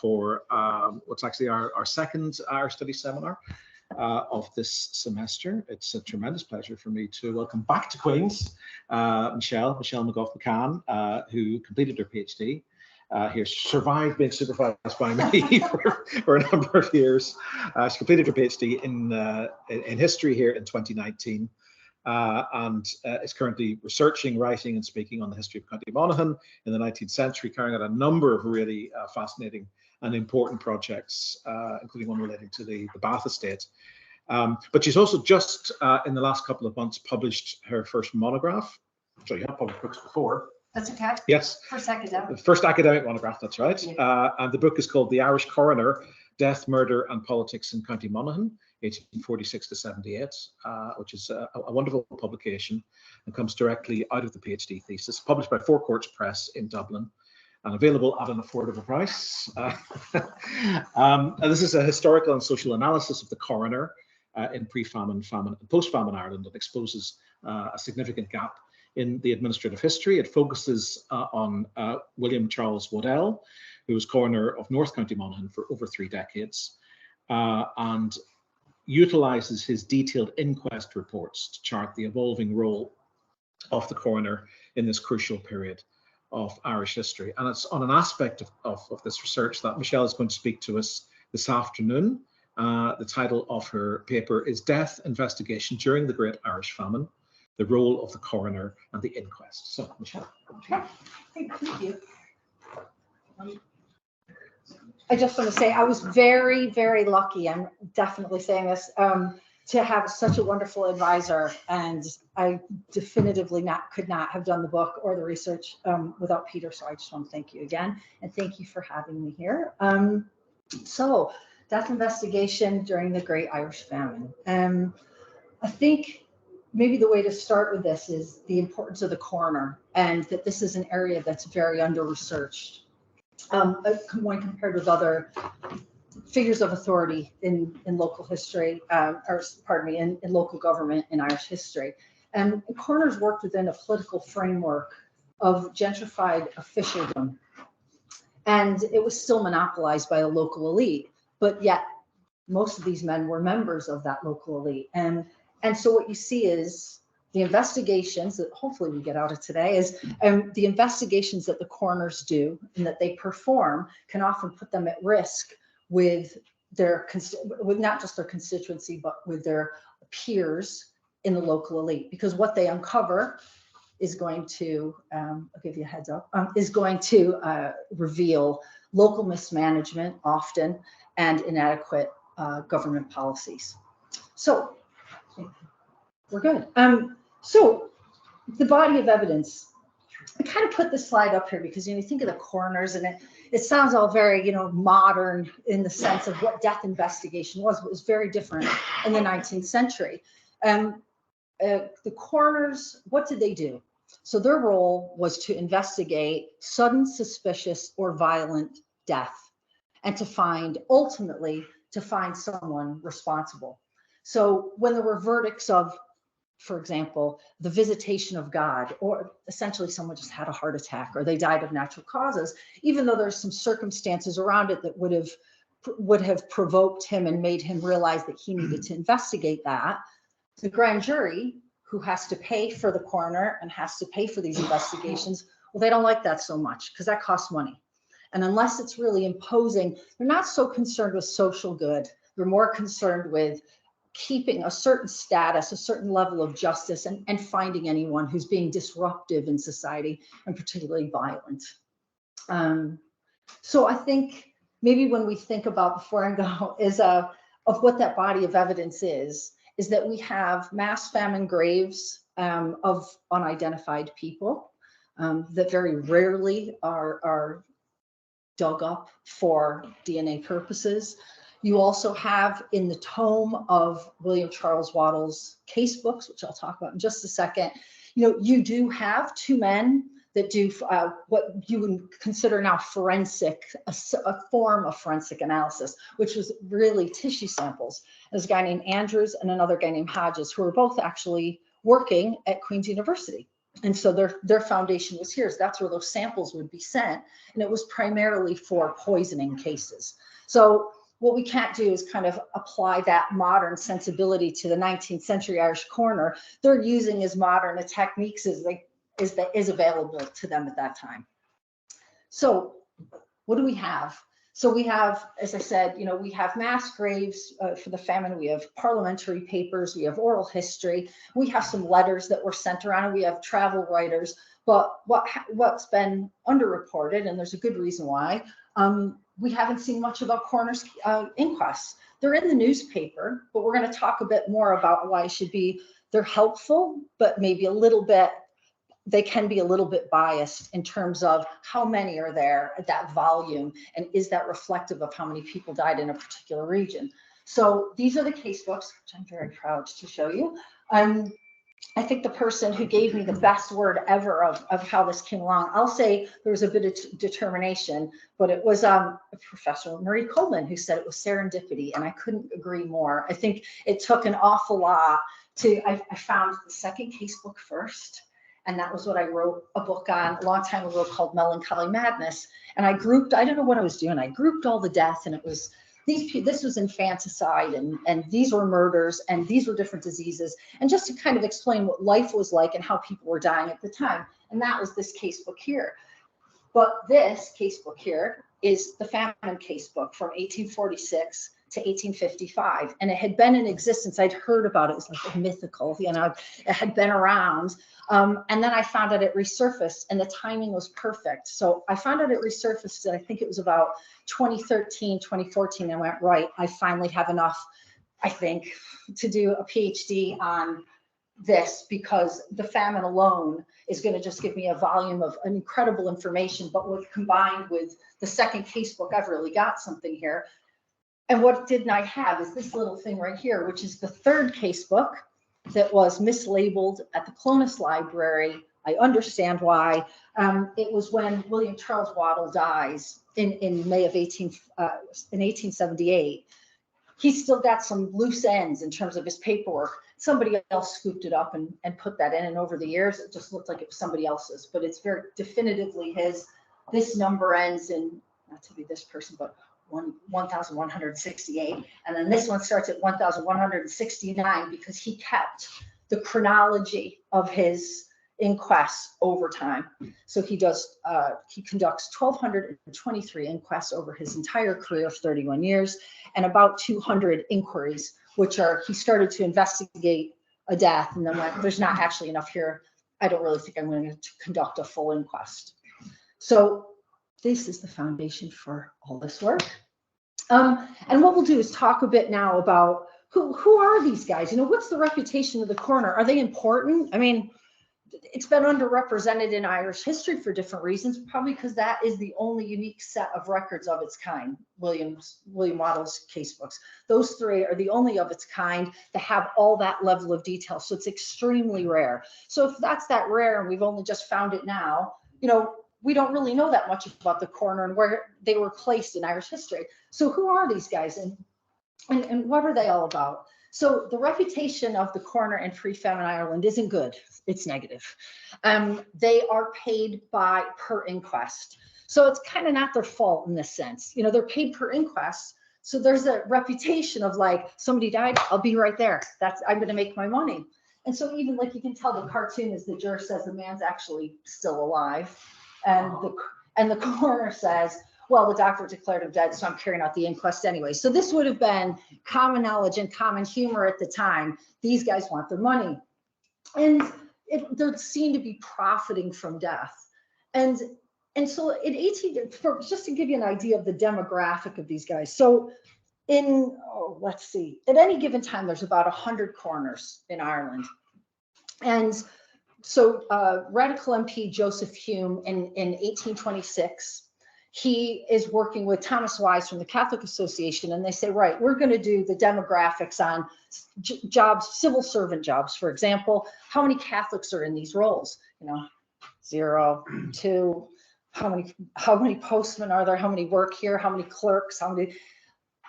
for what's actually our second Irish Studies Seminar of this semester. It's a tremendous pleasure for me to welcome back to Queen's Michelle McGoff-McCann, who completed her PhD here, survived being supervised by me for a number of years. She completed her PhD in history here in 2019. And is currently researching, writing and speaking on the history of County Monaghan in the 19th century, carrying out a number of really fascinating and important projects, including one relating to the Bath estate. But she's also just, in the last couple of months, published her first monograph. So you have published books before. That's okay. Yes. First academic. The first academic monograph, that's right. Yeah. And the book is called The Irish Coroner, Death, Murder and Politics in County Monaghan, 1846 to 78, which is a wonderful publication and comes directly out of the PhD thesis, published by Four Courts Press in Dublin and available at an affordable price. And this is a historical and social analysis of the coroner in pre-famine, famine and post-famine Ireland that exposes a significant gap in the administrative history. It focuses on William Charles Waddell, who was coroner of North County Monaghan for over 3 decades, and utilizes his detailed inquest reports to chart the evolving role of the coroner in this crucial period of Irish history. And it's on an aspect of this research that Michelle is going to speak to us this afternoon. The title of her paper is Death Investigation During the Great Irish Famine, the Role of the Coroner and the Inquest. So, Michelle. Okay, thank you. I just want to say I was very, very lucky. I'm definitely saying this, to have such a wonderful advisor, and I definitively could not have done the book or the research without Peter. So I just want to thank you again, and thank you for having me here. So, death investigation during the Great Irish Famine. I think maybe the way to start with this is the importance of the coroner, and that this is an area that's very under-researched. When compared with other figures of authority in local history, or pardon me, in local government in Irish history. And coroners worked within a political framework of gentrified officialdom. And it was still monopolized by a local elite, but yet most of these men were members of that local elite. And so what you see is the investigations that hopefully we get out of today is the investigations that the coroners do and that they perform can often put them at risk with not just their constituency, but with their peers in the local elite, because what they uncover is going to, I'll give you a heads up, is going to reveal local mismanagement often and inadequate government policies. So we're good. So the body of evidence, I kind of put this slide up here because you think of the coroners and it sounds all very, modern in the sense of what death investigation was, but it was very different in the 19th century. The coroners, what did they do? So their role was to investigate sudden, suspicious, or violent death, and ultimately to find someone responsible. So when there were verdicts of, for example, the visitation of God, or essentially someone just had a heart attack or they died of natural causes, even though there's some circumstances around it that would have provoked him and made him realize that he needed to investigate that, the grand jury, who has to pay for the coroner and has to pay for these investigations, well, they don't like that so much because that costs money. And unless it's really imposing, they're not so concerned with social good. They're more concerned with keeping a certain status, a certain level of justice, and finding anyone who's being disruptive in society and particularly violent. So I think maybe when we think about, before I go, is of what that body of evidence is that we have mass famine graves of unidentified people that very rarely are dug up for DNA purposes. You also have in the tome of William Charles Waddell's casebooks, which I'll talk about in just a second, you do have 2 men that do what you would consider now forensic, a form of forensic analysis, which was really tissue samples. There's a guy named Andrews and another guy named Hodges, who are both actually working at Queen's University. And so their foundation was here. So that's where those samples would be sent. And it was primarily for poisoning cases. So what we can't do is kind of apply that modern sensibility to the 19th century Irish coroner. They're using as modern a techniques as is available to them at that time. So what do we have? So we have, as I said, you know, we have mass graves for the famine. We have parliamentary papers. We have oral history. We have some letters that were sent around, and we have travel writers. But what's been underreported, and there's a good reason why, we haven't seen much about coroner's inquests. They're in the newspaper, but we're going to talk a bit more about why it should be. They're helpful, but maybe a little bit. They can be a little bit biased in terms of how many are there at that volume, and is that reflective of how many people died in a particular region. So these are the casebooks, which I'm very proud to show you. I think the person who gave me the best word ever of how this came along, I'll say there was a bit of determination, but it was Professor Marie Coleman who said it was serendipity, and I couldn't agree more. I think it took an awful lot I found the second casebook first. And that was what I wrote a book on a long time ago called Melancholy Madness. And I grouped, I don't know what I was doing. I grouped all the deaths, and it was this was infanticide, and these were murders, and these were different diseases. And just to kind of explain what life was like and how people were dying at the time. And that was this casebook here. But this casebook here is the famine casebook from 1846 to 1855, and it had been in existence. I'd heard about it. It was like mythical, you know, it had been around. And then I found out it resurfaced, and the timing was perfect. So I found out it resurfaced, and I think it was about 2013, 2014. I went, right, I finally have enough, I think, to do a PhD on this, because the famine alone is going to just give me a volume of incredible information. But with combined with the second casebook, I've really got something here. And what didn't I have is this little thing right here, which is the third casebook that was mislabeled at the Clones Library. I understand why. It was when William Charles Waddell dies in May of 1878. He's still got some loose ends in terms of his paperwork. Somebody else scooped it up and put that in, and over the years, it just looked like it was somebody else's, but it's very definitively his. This number ends in, not to be this person, but 1168, and then this one starts at 1169 because he kept the chronology of his inquests over time. So he conducts 1,223 inquests over his entire career of 31 years, and about 200 inquiries, which are, he started to investigate a death and then went, there's not actually enough here. I don't really think I'm going to conduct a full inquest. So this is the foundation for all this work. And what we'll do is talk a bit now about who are these guys? You know, what's the reputation of the coroner? Are they important? I mean, it's been underrepresented in Irish history for different reasons, probably because that is the only unique set of records of its kind, William Waddell's casebooks. Those three are the only of its kind that have all that level of detail. So it's extremely rare. So if that's that rare and we've only just found it now, you know, we don't really know that much about the coroner and where they were placed in Irish history. So who are these guys, and what are they all about? So the reputation of the coroner in pre-famine Ireland isn't good. It's negative. They are paid per inquest. So it's kind of not their fault in this sense. You know, they're paid per inquest. So there's a reputation of like, somebody died, I'll be right there. I'm going to make my money. And so even like you can tell the cartoon is the juror says the man's actually still alive. And the coroner says, well, the doctor declared him dead, so I'm carrying out the inquest anyway. So this would have been common knowledge and common humor at the time. These guys want their money. And they're seen to be profiting from death. And so just to give you an idea of the demographic of these guys. So let's see, at any given time, there's about 100 coroners in Ireland. And so radical MP Joseph Hume in 1826, he is working with Thomas Wise from the Catholic Association, and they say, right, we're going to do the demographics on jobs, civil servant jobs, for example. How many Catholics are in these roles? You know, 0, 2. How many postmen are there? How many work here? How many clerks?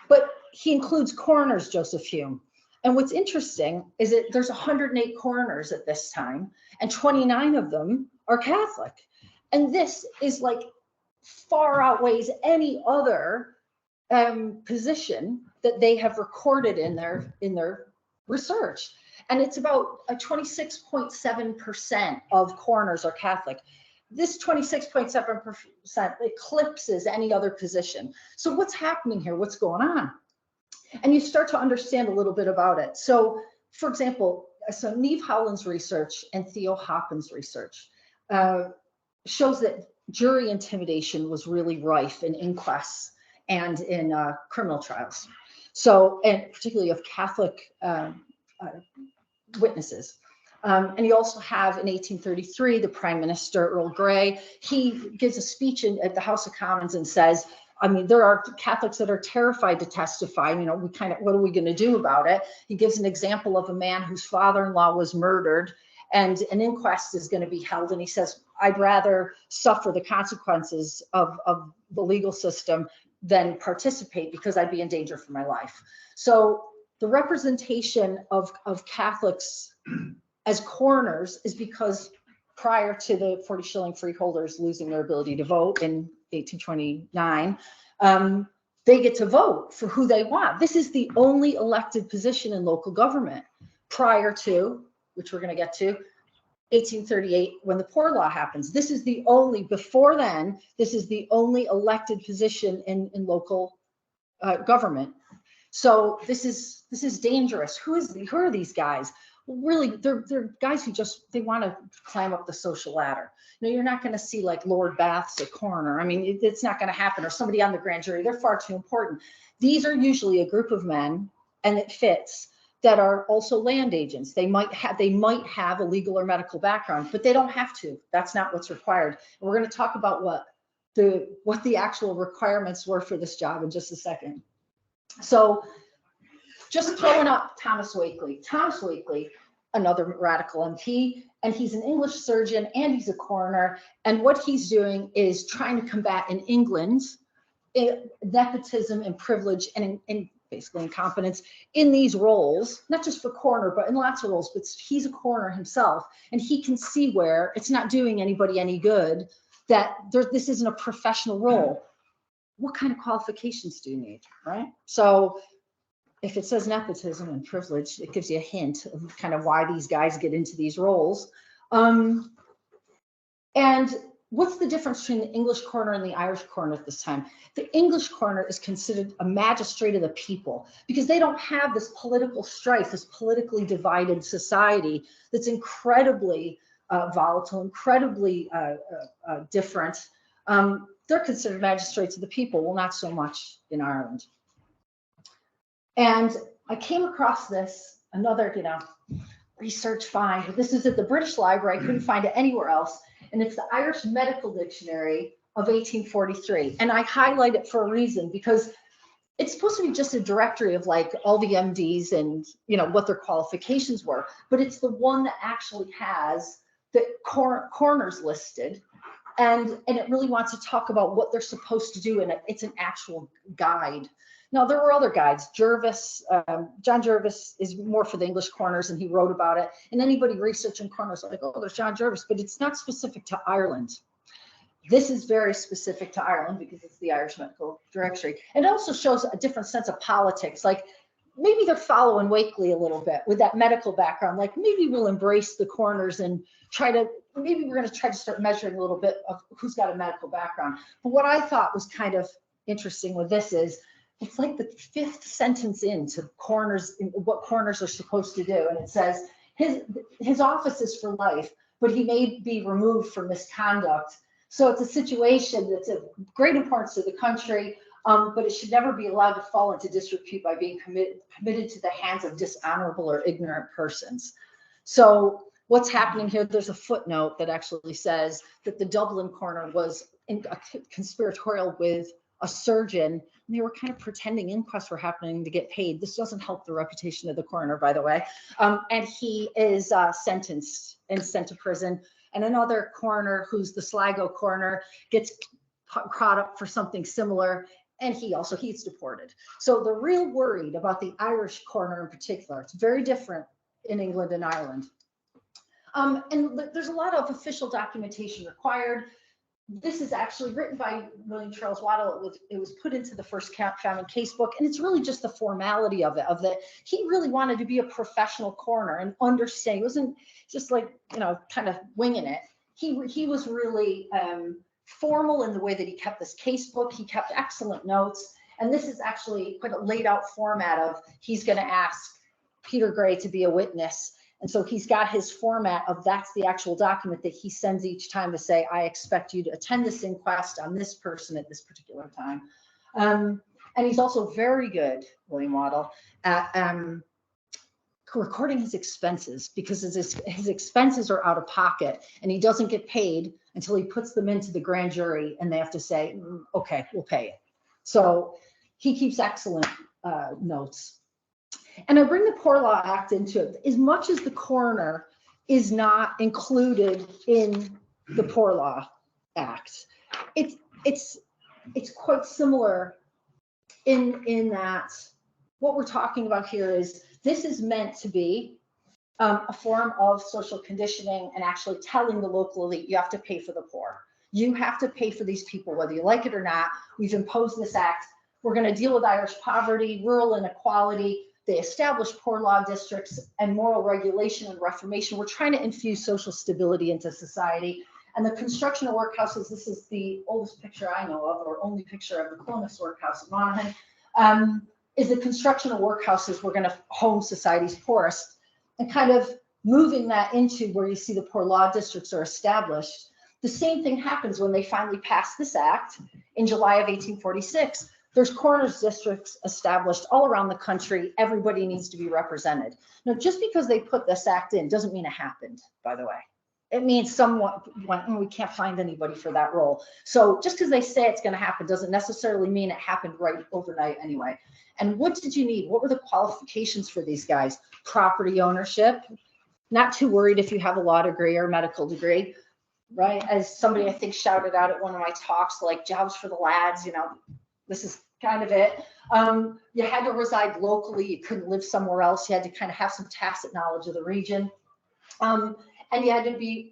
But he includes coroners, Joseph Hume. And what's interesting is that there's 108 coroners at this time, and 29 of them are Catholic. And this is like far outweighs any other position that they have recorded in their research. And it's about a 26.7% of coroners are Catholic. This 26.7% eclipses any other position. So what's happening here? What's going on? And you start to understand a little bit about it. So, for example, so Neve Howland's research and Theo Hoppen's research shows that jury intimidation was really rife in inquests and in criminal trials. So, and particularly of Catholic witnesses. And you also have in 1833, the Prime Minister, Earl Grey, he gives a speech at the House of Commons and says, I mean, there are Catholics that are terrified to testify. You know, what are we going to do about it? He gives an example of a man whose father-in-law was murdered and an inquest is going to be held. And he says, I'd rather suffer the consequences of the legal system than participate because I'd be in danger for my life. So the representation of Catholics as coroners is because prior to the 40 shilling freeholders losing their ability to vote in 1829, they get to vote for who they want. This is the only elected position in local government prior to, which we're going to get to, 1838, when the Poor Law happens. This is the only, before then, this is the only elected position in local government. So this is dangerous. Who are these guys? Really, they're guys who they want to climb up the social ladder. You know, you're not going to see like Lord Bath's a coroner. I mean, it's not going to happen, or somebody on the grand jury. They're far too important. These are usually a group of men, and it fits, that are also land agents. They might have a legal or medical background, but they don't have to. That's not what's required. And we're going to talk about what the actual requirements were for this job in just a second. So just throwing up Thomas Wakley. Thomas Wakley, another radical MP, and he's an English surgeon and he's a coroner. And what he's doing is trying to combat in England nepotism and privilege and basically incompetence in these roles, not just for coroner, but in lots of roles. But he's a coroner himself, and he can see where it's not doing anybody any good, that this isn't a professional role. What kind of qualifications do you need, right? So if it says nepotism and privilege, it gives you a hint of kind of why these guys get into these roles. And what's the difference between the English coroner and the Irish coroner at this time? The English coroner is considered a magistrate of the people because they don't have this political strife, this politically divided society that's incredibly volatile, incredibly different. They're considered magistrates of the people. Well, not so much in Ireland. And I came across this, another, research find. This is at the British Library. I couldn't find it anywhere else. And it's the Irish Medical Dictionary of 1843. And I highlight it for a reason, because it's supposed to be just a directory of like all the MDs and, what their qualifications were. But it's the one that actually has the coroners listed. And it really wants to talk about what they're supposed to do. And it's an actual guide. Now, there were other guides. Jervis, John Jervis is more for the English coroners, and he wrote about it. And anybody researching coroners are like, oh, there's John Jervis, but it's not specific to Ireland. This is very specific to Ireland because it's the Irish Medical Directory. And it also shows a different sense of politics. Like maybe they're following Wakley a little bit with that medical background. Like maybe we'll embrace the coroners and maybe we're going to try to start measuring a little bit of who's got a medical background. But what I thought was kind of interesting with this is, it's like the fifth sentence into coroners, what coroners are supposed to do. And it says his office is for life, but he may be removed for misconduct. So it's a situation that's of great importance to the country, but it should never be allowed to fall into disrepute by being committed to the hands of dishonorable or ignorant persons. So what's happening here, there's a footnote that actually says that the Dublin coroner was conspiratorial with a surgeon, and they were kind of pretending inquests were happening to get paid. This doesn't help the reputation of the coroner, by the way. And he is sentenced and sent to prison. And another coroner, who's the Sligo coroner, gets caught up for something similar, and he's deported. So they're real worried about the Irish coroner in particular. It's very different in England and Ireland. And there's a lot of official documentation required. This is actually written by William Charles Waddell. It was put into the first famine casebook, and it's really just the formality of it, of that he really wanted to be a professional coroner and understand. He wasn't just like, kind of winging it. He was really formal in the way that he kept this casebook. He kept excellent notes, and this is actually quite a laid out format of, he's going to ask Peter Gray to be a witness. And so he's got his format of, that's the actual document that he sends each time to say, I expect you to attend this inquest on this person at this particular time. And he's also very good, William Waddell, at recording his expenses, because his expenses are out of pocket and he doesn't get paid until he puts them into the grand jury and they have to say, okay, we'll pay it. So he keeps excellent notes. And I bring the Poor Law Act into it. As much as the coroner is not included in the Poor Law Act, it's quite similar in that what we're talking about here is, this is meant to be a form of social conditioning and actually telling the local elite, you have to pay for the poor. You have to pay for these people, whether you like it or not. We've imposed this act. We're going to deal with Irish poverty, rural inequality. They established poor law districts and moral regulation and reformation. We're trying to infuse social stability into society. And the construction of workhouses, this is the oldest picture I know of, or only picture of the Clonus workhouse in Monaghan, is the construction of workhouses. We're going to home society's poorest, and kind of moving that into where you see the poor law districts are established. The same thing happens when they finally pass this act in July of 1846. There's coroners districts established all around the country. Everybody needs to be represented. Now, just because they put this act in doesn't mean it happened, by the way. It means someone went, we can't find anybody for that role. So just because they say it's going to happen doesn't necessarily mean it happened right overnight anyway. And what did you need? What were the qualifications for these guys? Property ownership, not too worried if you have a law degree or a medical degree, right? As somebody I think shouted out at one of my talks, like jobs for the lads, this is kind of it. You had to reside locally. You couldn't live somewhere else. You had to kind of have some tacit knowledge of the region. And you had to be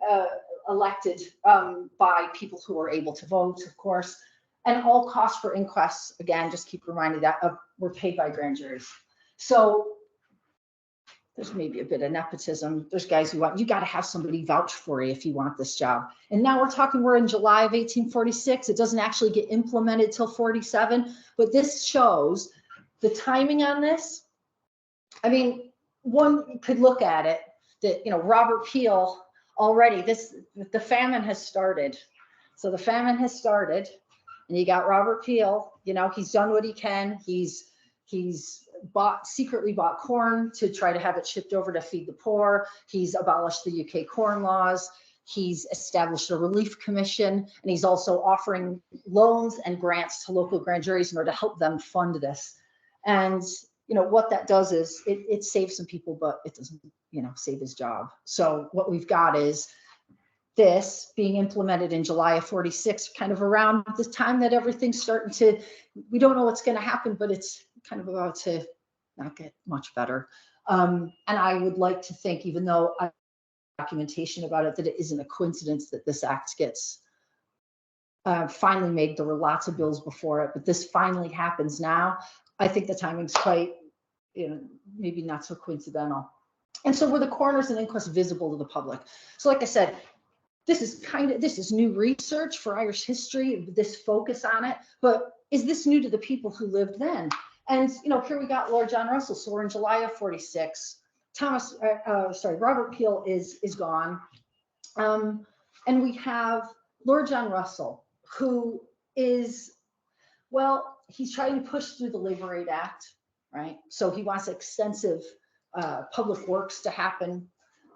elected by people who were able to vote, of course. And all costs for inquests, again, just keep reminding that were paid by grand juries. So there's maybe a bit of nepotism. There's guys who want, you got to have somebody vouch for you if you want this job. And now we're in July of 1846. It doesn't actually get implemented till 47, but this shows the timing on this. I mean, one could look at it that, Robert Peel already, the famine has started. So the famine has started, and you got Robert Peel, he's done what he can. He's secretly bought corn to try to have it shipped over to feed the poor. He's abolished the UK corn laws. He's established a relief commission, and he's also offering loans and grants to local grand juries in order to help them fund this. And what that does is it saves some people, but it doesn't save his job. So what we've got is this being implemented in July of 46, kind of around the time that everything's starting to, we don't know what's going to happen, but it's kind of about to not get much better. And I would like to think, even though I have documentation about it, that it isn't a coincidence that this act gets finally made. There were lots of bills before it, but this finally happens now. I think the timing's quite, maybe not so coincidental. And so were the coroners and inquests visible to the public? So like I said, this is new research for Irish history, this focus on it, but is this new to the people who lived then? And, here we got Lord John Russell. So we're in July of 46. Robert Peel is gone. And we have Lord John Russell, who is, he's trying to push through the Labor Aid Act, right? So he wants extensive public works to happen.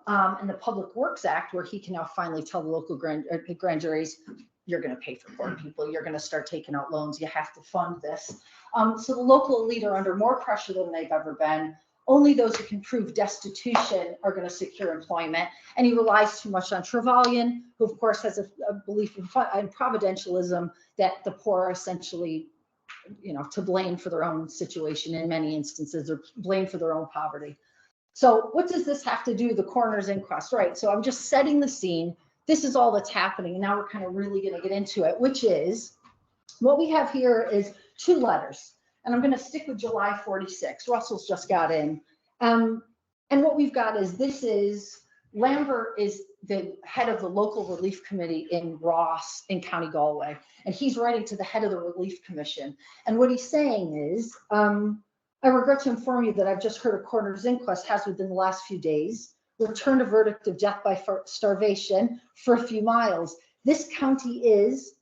And the Public Works Act, where he can now finally tell the local grand juries, you're going to pay for poor people. You're going to start taking out loans. You have to fund this. So the local elite are under more pressure than they've ever been. Only those who can prove destitution are going to secure employment. And he relies too much on Trevelyan, who of course has a belief in providentialism, that the poor are essentially to blame for their own situation in many instances, or blame for their own poverty. So what does this have to do with the coroner's inquest? Right. So I'm just setting the scene. This is all that's happening. And now we're kind of really going to get into it, which is what we have here is 2 letters. And I'm going to stick with July 46. Russell's just got in. And what we've got is Lambert is the head of the local relief committee in Ross in County Galway. And he's writing to the head of the relief commission. And what he's saying is, I regret to inform you that I've just heard a coroner's inquest has within the last few days returned a verdict of death by starvation for a few miles. This county is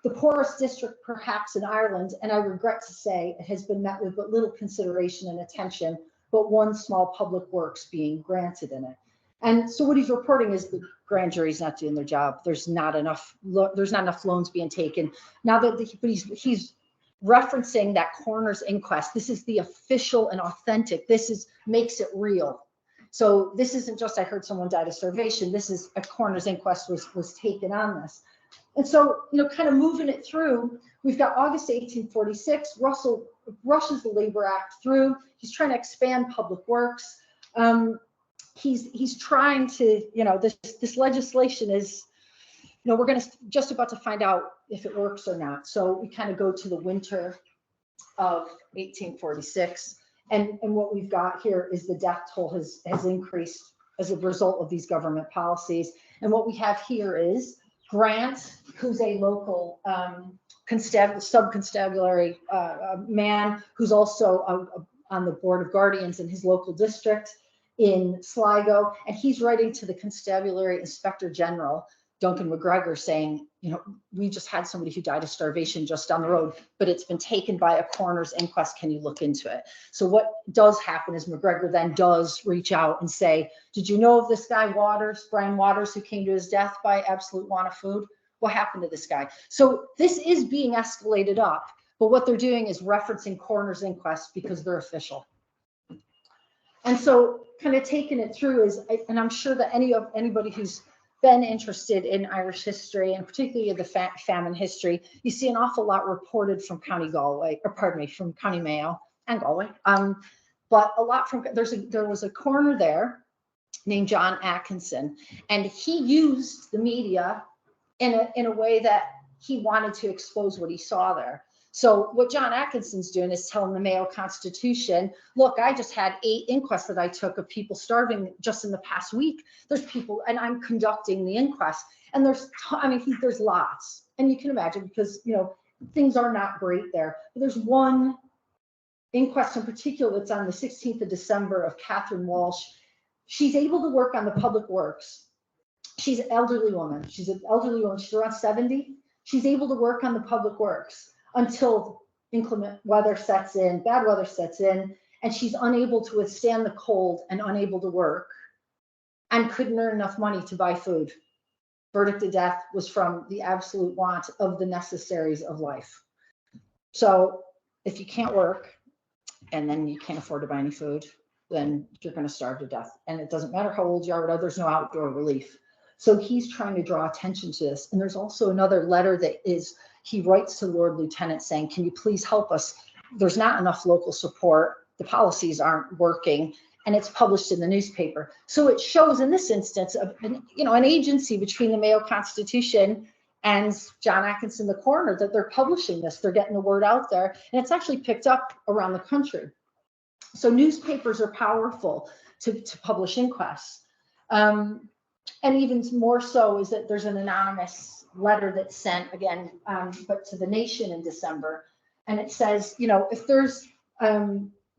the poorest district perhaps in Ireland, and I regret to say it has been met with but little consideration and attention, but one small public works being granted in it. And so what he's reporting is the grand jury's not doing their job. There's not enough loans being taken. Now that he's referencing that coroner's inquest. This is the official and authentic. This makes it real. So this isn't just I heard someone died of starvation. This is a coroner's inquest was taken on this. And so, kind of moving it through, we've got August 1846. Russell rushes the Labor Act through. He's trying to expand public works. He's trying to, this legislation is, we're going to just about to find out if it works or not. So we kind of go to the winter of 1846. And what we've got here is the death toll has increased as a result of these government policies. And what we have here is Grant, who's a local sub-constabulary man, who's also on the board of guardians in his local district in Sligo. And he's writing to the constabulary inspector general, Duncan McGregor, saying, we just had somebody who died of starvation just down the road, but it's been taken by a coroner's inquest. Can you look into it? So what does happen is McGregor then does reach out and say, did you know of this guy Brian Waters, who came to his death by absolute want of food? What happened to this guy? So this is being escalated up, but what they're doing is referencing coroner's inquest because they're official. And so kind of taking it through is, and I'm sure that anybody who's been interested in Irish history and particularly the famine history, you see an awful lot reported from County Galway, from County Mayo and Galway. But a lot from, there was a coroner there named John Atkinson, and he used the media in a way that he wanted to expose what he saw there. So what John Atkinson's doing is telling the Mayo Constitution, look, I just had 8 inquests that I took of people starving just in the past week. There's people, and I'm conducting the inquest. And there's lots. And you can imagine because, things are not great there. But there's one inquest in particular that's on the 16th of December of Catherine Walsh. She's able to work on the public works. She's an elderly woman. She's around 70. She's able to work on the public works until inclement weather sets in, bad weather sets in, and she's unable to withstand the cold and unable to work and couldn't earn enough money to buy food. Verdict of death was from the absolute want of the necessaries of life. So if you can't work and then you can't afford to buy any food, then you're going to starve to death. And it doesn't matter how old you are, there's no outdoor relief. So he's trying to draw attention to this. And there's also another letter that he writes to Lord Lieutenant saying, can you please help us? There's not enough local support. The policies aren't working. And it's published in the newspaper. So it shows in this instance, an agency between the Mayo Constitution and John Atkinson, the coroner, that they're publishing this. They're getting the word out there. And it's actually picked up around the country. So newspapers are powerful to publish inquests. And even more so is that there's an anonymous letter that's sent again, but to the nation in December. And it says, if there's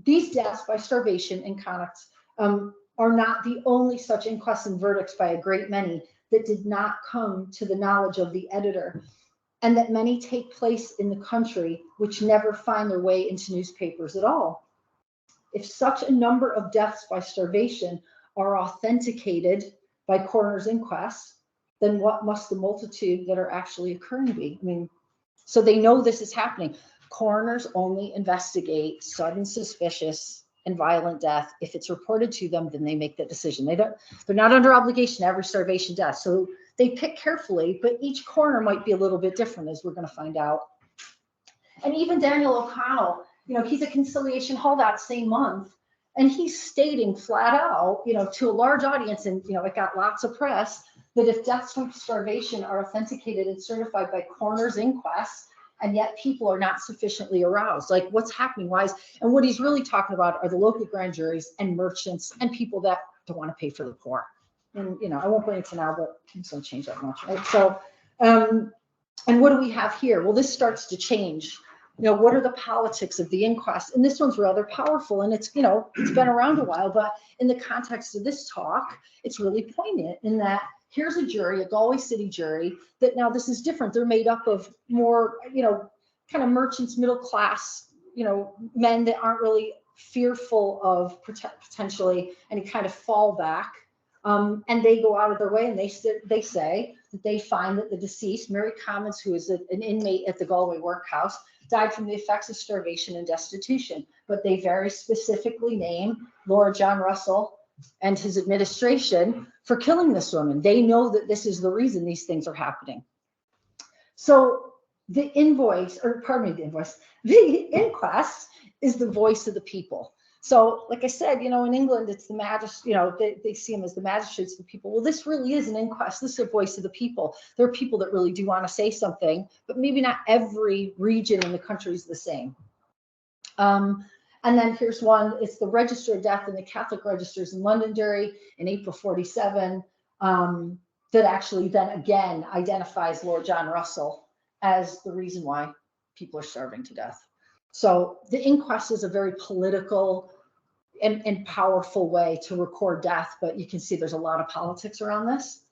these deaths by starvation in Connacht are not the only such inquests and verdicts by a great many that did not come to the knowledge of the editor, and that many take place in the country which never find their way into newspapers at all. If such a number of deaths by starvation are authenticated by coroner's inquests, then what must the multitude that are actually occurring be? So they know this is happening. Coroners only investigate sudden, suspicious, and violent death. If it's reported to them, then they make that decision. They're not under obligation to every starvation death. So they pick carefully, but each coroner might be a little bit different, as we're going to find out. And even Daniel O'Connell, he's at Conciliation Hall that same month, and he's stating flat out, to a large audience, and it got lots of press, that if deaths from starvation are authenticated and certified by coroner's inquests, and yet people are not sufficiently aroused, like what's happening, why is, and what he's really talking about are the local grand juries and merchants and people that don't want to pay for the poor. And I won't go into now, but things don't change that much, right? So, and what do we have here? Well, this starts to change. What are the politics of the inquest? And this one's rather powerful, and it's it's been around a while, but in the context of this talk, it's really poignant in that here's a jury, a Galway City jury, that now this is different. They're made up of more, kind of merchants, middle class, men that aren't really fearful of potentially any kind of fallback. And they go out of their way and they say that they find that the deceased, Mary Commons, who is an inmate at the Galway workhouse, died from the effects of starvation and destitution. But they very specifically name Lord John Russell and his administration for killing this woman. They know that this is the reason these things are happening. So the inquest is the voice of the people. So, like I said, in England, it's the magistrate, they see them as the magistrates of the people. Well, this really is an inquest. This is a voice of the people. There are people that really do want to say something, but maybe not every region in the country is the same. And then here's one. It's the Register of Death in the Catholic Registers in Londonderry in April 47, that actually then again identifies Lord John Russell as the reason why people are starving to death. So the inquest is a very political and powerful way to record death, but you can see there's a lot of politics around this.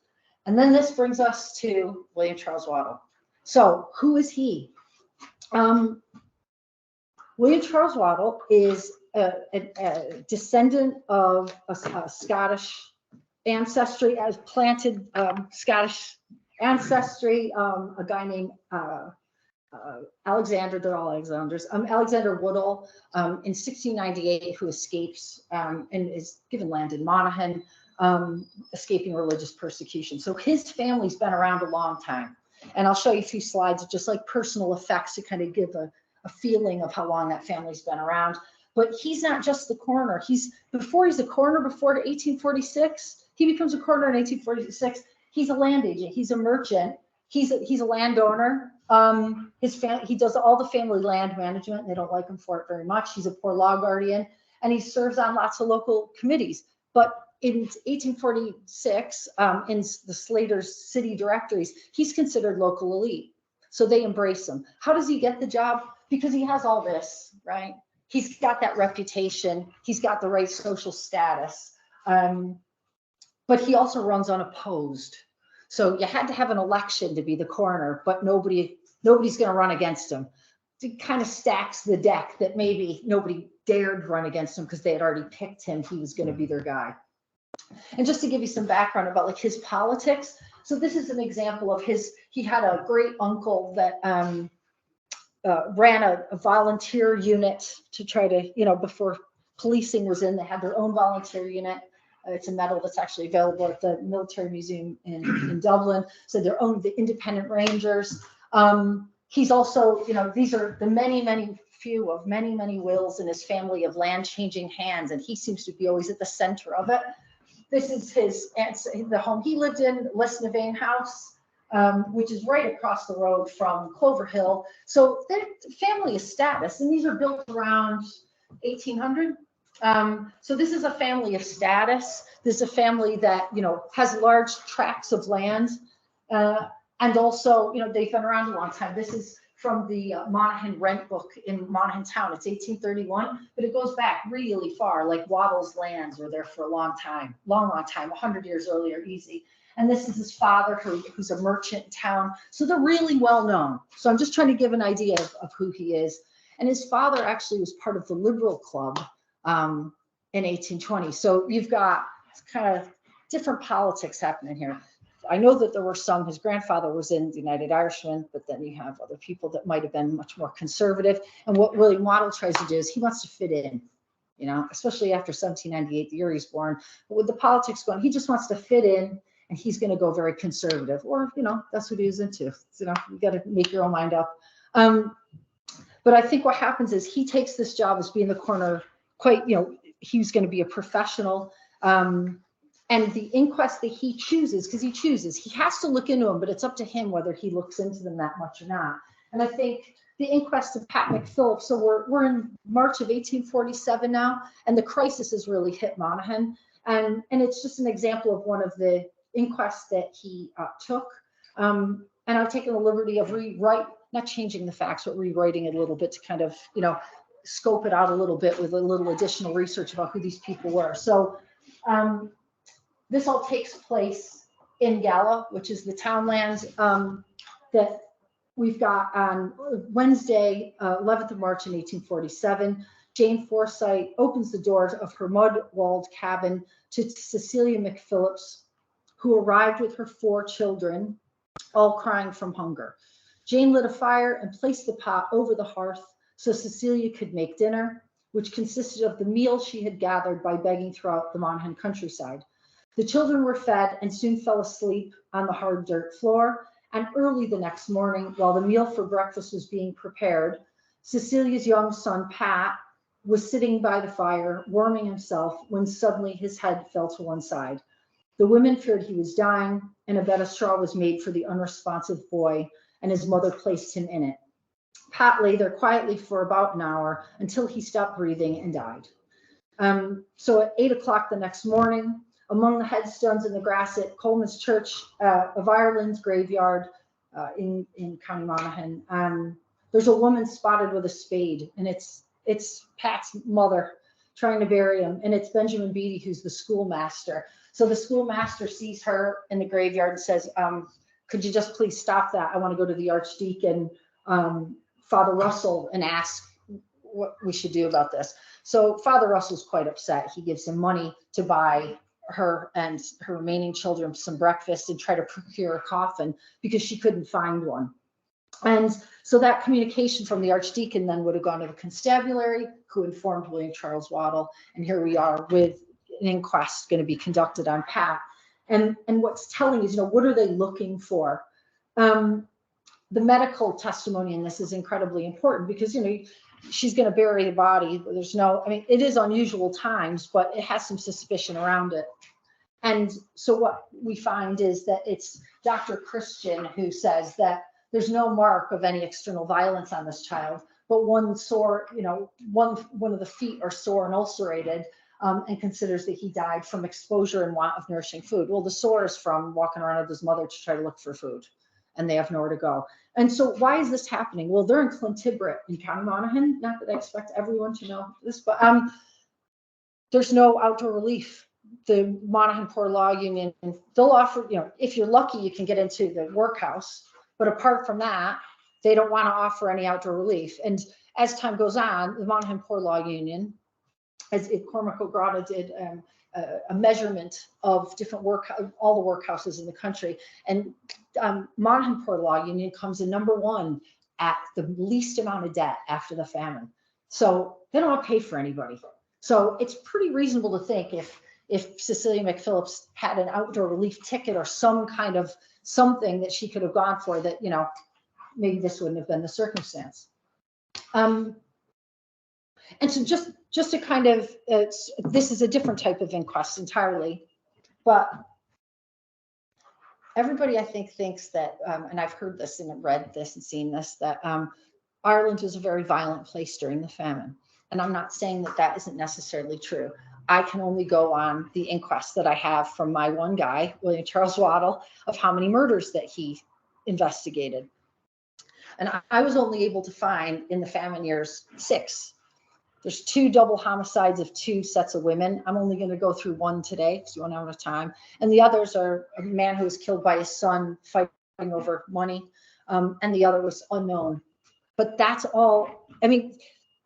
And then this brings us to William Charles Waddell. So who is he? William Charles Waddell is a descendant of a Scottish ancestry, as planted Scottish ancestry, a guy named Alexander, they're all Alexanders, Alexander Waddell, in 1698, who escapes and is given land in Monaghan, escaping religious persecution. So his family's been around a long time. And I'll show you a few slides of just like personal effects to kind of give a feeling of how long that family's been around. But he's not just the coroner. Before he's a coroner, before 1846, he becomes a coroner in 1846. He's a land agent. He's a merchant. He's a landowner. He does all the family land management. They don't like him for it very much. He's a poor law guardian, and he serves on lots of local committees. But in 1846, in the Slater's city directories, he's considered local elite. So they embrace him. How does he get the job? Because he has all this, right? He's got that reputation. He's got the right social status. But he also runs unopposed. So you had to have an election to be the coroner, but nobody's going to run against him. It kind of stacks the deck that maybe nobody dared run against him because they had already picked him. He was going to be their guy. And just to give you some background about like his politics. So this is an example of he had a great uncle that ran a volunteer unit to try to, before policing was in, they had their own volunteer unit. It's a medal that's actually available at the Military Museum in Dublin. So the independent rangers. He's also, these are the many few of many wills in his family of land changing hands. And he seems to be always at the center of it. This is the home he lived in, Lisnavane House, which is right across the road from Clover Hill. So the family is status, and these are built around 1800. So this is a family of status. This is a family that, has large tracts of land. And also, they've been around a long time. This is from the Monaghan rent book in Monaghan town. It's 1831, but it goes back really far. Like Waddell's lands were there for a long time, 100 years earlier, easy. And this is his father, who's a merchant in town. So they're really well known. So I'm just trying to give an idea of who he is. And his father actually was part of the Liberal Club in 1820. So you've got kind of different politics happening here. I know that there were some, his grandfather was in the United Irishmen, but then you have other people that might have been much more conservative. And what William Waddell tries to do is he wants to fit in, especially after 1798, the year he's born. But with the politics going, he just wants to fit in, and he's going to go very conservative, or, that's what he was into. You got to make your own mind up. But I think what happens is he takes this job as being the coroner quite, he's going to be a professional. And the inquest that he chooses, because he has to look into them, but it's up to him whether he looks into them that much or not. And I think the inquest of Pat McPhillips, so we're in March of 1847 now, and the crisis has really hit Monaghan. And it's just an example of one of the inquests that he took. And I've taken the liberty of not changing the facts, but rewriting it a little bit to kind of, scope it out a little bit with a little additional research about who these people were. So this all takes place in Gala, which is the townland that we've got on Wednesday, 11th of March in 1847. Jane Forsyth opens the doors of her mud-walled cabin to Cecilia McPhillips, who arrived with her 4 children, all crying from hunger. Jane lit a fire and placed the pot over the hearth so Cecilia could make dinner, which consisted of the meal she had gathered by begging throughout the Monaghan countryside. The children were fed and soon fell asleep on the hard dirt floor, and early the next morning, while the meal for breakfast was being prepared, Cecilia's young son, Pat, was sitting by the fire, warming himself, when suddenly his head fell to one side. The women feared he was dying, and a bed of straw was made for the unresponsive boy, and his mother placed him in it. Pat lay there quietly for about an hour until he stopped breathing and died. So at 8 o'clock the next morning, among the headstones in the grass at Coleman's Church of Ireland's graveyard in County Monaghan, there's a woman spotted with a spade, and it's Pat's mother trying to bury him, and it's Benjamin Beattie, who's the schoolmaster. So the schoolmaster sees her in the graveyard and says, could you just please stop that? I want to go to the Archdeacon, Father Russell, and ask what we should do about this. So Father Russell's quite upset. He gives him money to buy her and her remaining children some breakfast and try to procure a coffin because she couldn't find one. And so that communication from the Archdeacon then would have gone to the constabulary, who informed William Charles Waddell. And here we are with an inquest going to be conducted on Pat. And what's telling is, what are they looking for? The medical testimony in this is incredibly important because, she's going to bury the body. There's it is unusual times, but it has some suspicion around it. And so what we find is that it's Dr. Christian who says that there's no mark of any external violence on this child, but one sore, one of the feet are sore and ulcerated, and considers that he died from exposure and want of nourishing food. Well, the sore is from walking around with his mother to try to look for food, and they have nowhere to go. And so why is this happening? Well, they're in Clontibret in County Monaghan. Not that I expect everyone to know this, but there's no outdoor relief. The Monaghan Poor Law Union, they'll offer, if you're lucky, you can get into the workhouse. But apart from that, they don't want to offer any outdoor relief. And as time goes on, the Monaghan Poor Law Union, as Cormac O'Grada did a measurement of different all the workhouses in the country. And Monaghan Poor Law Union comes in #1 at the least amount of debt after the famine. So they don't want to pay for anybody. So it's pretty reasonable to think if Cecilia McPhillips had an outdoor relief ticket or some kind of something that she could have gone for, that, maybe this wouldn't have been the circumstance. And so just to kind of, this is a different type of inquest entirely, but everybody, I think, thinks that, and I've heard this and read this and seen this, that Ireland was a very violent place during the famine. And I'm not saying that that isn't necessarily true. I can only go on the inquest that I have from my one guy, William Charles Waddell, of how many murders that he investigated. And I was only able to find in the famine years 6. There's 2 double homicides of 2 sets of women. I'm only going to go through one today because we don't have enough time. And the others are a man who was killed by his son fighting over money, and the other was unknown. But that's all.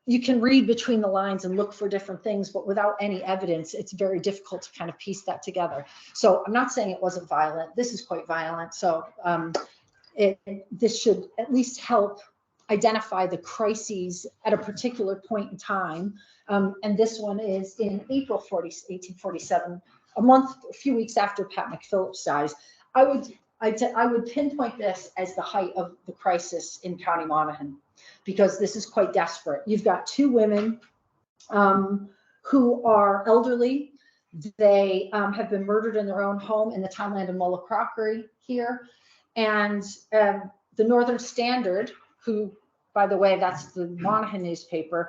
You can read between the lines and look for different things, but without any evidence, it's very difficult to kind of piece that together. So I'm not saying it wasn't violent. This is quite violent. So this should at least help identify the crises at a particular point in time. And this one is in April 1847, a few weeks after Pat McPhillips dies. I would pinpoint this as the height of the crisis in County Monaghan, because this is quite desperate. You've got two women who are elderly. They have been murdered in their own home in the townland of Mullacrockery here. And the Northern Standard, who, by the way, that's the Monaghan newspaper,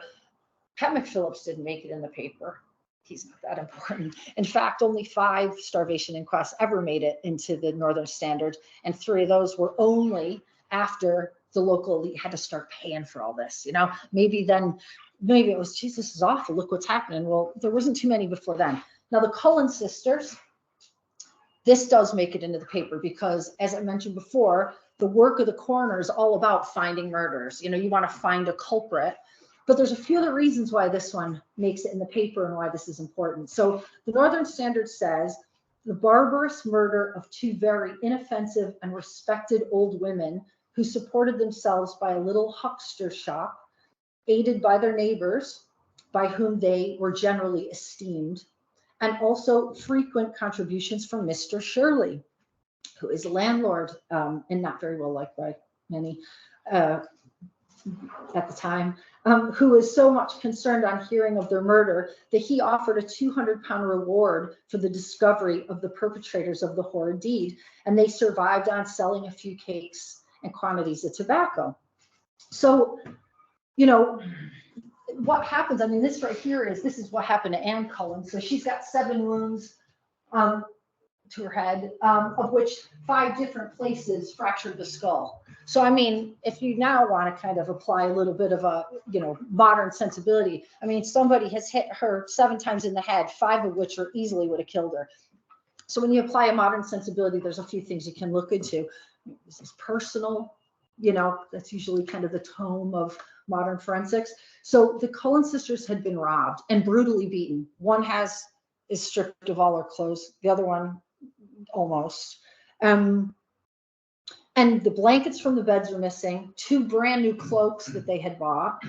Pat McPhillips didn't make it in the paper. He's not that important. In fact, only 5 starvation inquests ever made it into the Northern Standard, and 3 of those were only after the local elite had to start paying for all this. You know, maybe it was, geez, this is awful, look what's happening. Well, there wasn't too many before then. Now, the Cullen sisters, this does make it into the paper because, as I mentioned before, the work of the coroner is all about finding murders. You know, you want to find a culprit. But there's a few other reasons why this one makes it in the paper and why this is important. So the Northern Standard says, the barbarous murder of 2 very inoffensive and respected old women who supported themselves by a little huckster shop, aided by their neighbors, by whom they were generally esteemed, and also frequent contributions from Mr. Shirley, who is a landlord and not very well liked by many at the time, who was so much concerned on hearing of their murder that he offered a £200 reward for the discovery of the perpetrators of the horrid deed. And they survived on selling a few cakes and quantities of tobacco. So, you know, what happens, I mean, this right here this is what happened to Anne Cullen. So she's got 7 wounds to her head, of which 5 different places fractured the skull. So, I mean, if you now want to kind of apply a little bit of a, you know, modern sensibility, I mean, somebody has hit her 7 times in the head, 5 of which are easily would have killed her. So when you apply a modern sensibility, there's a few things you can look into. Is this personal? You know, that's usually kind of the tome of modern forensics. So the Cullen sisters had been robbed and brutally beaten. One is stripped of all her clothes. The other one almost. And the blankets from the beds are missing, 2 brand new cloaks that they had bought,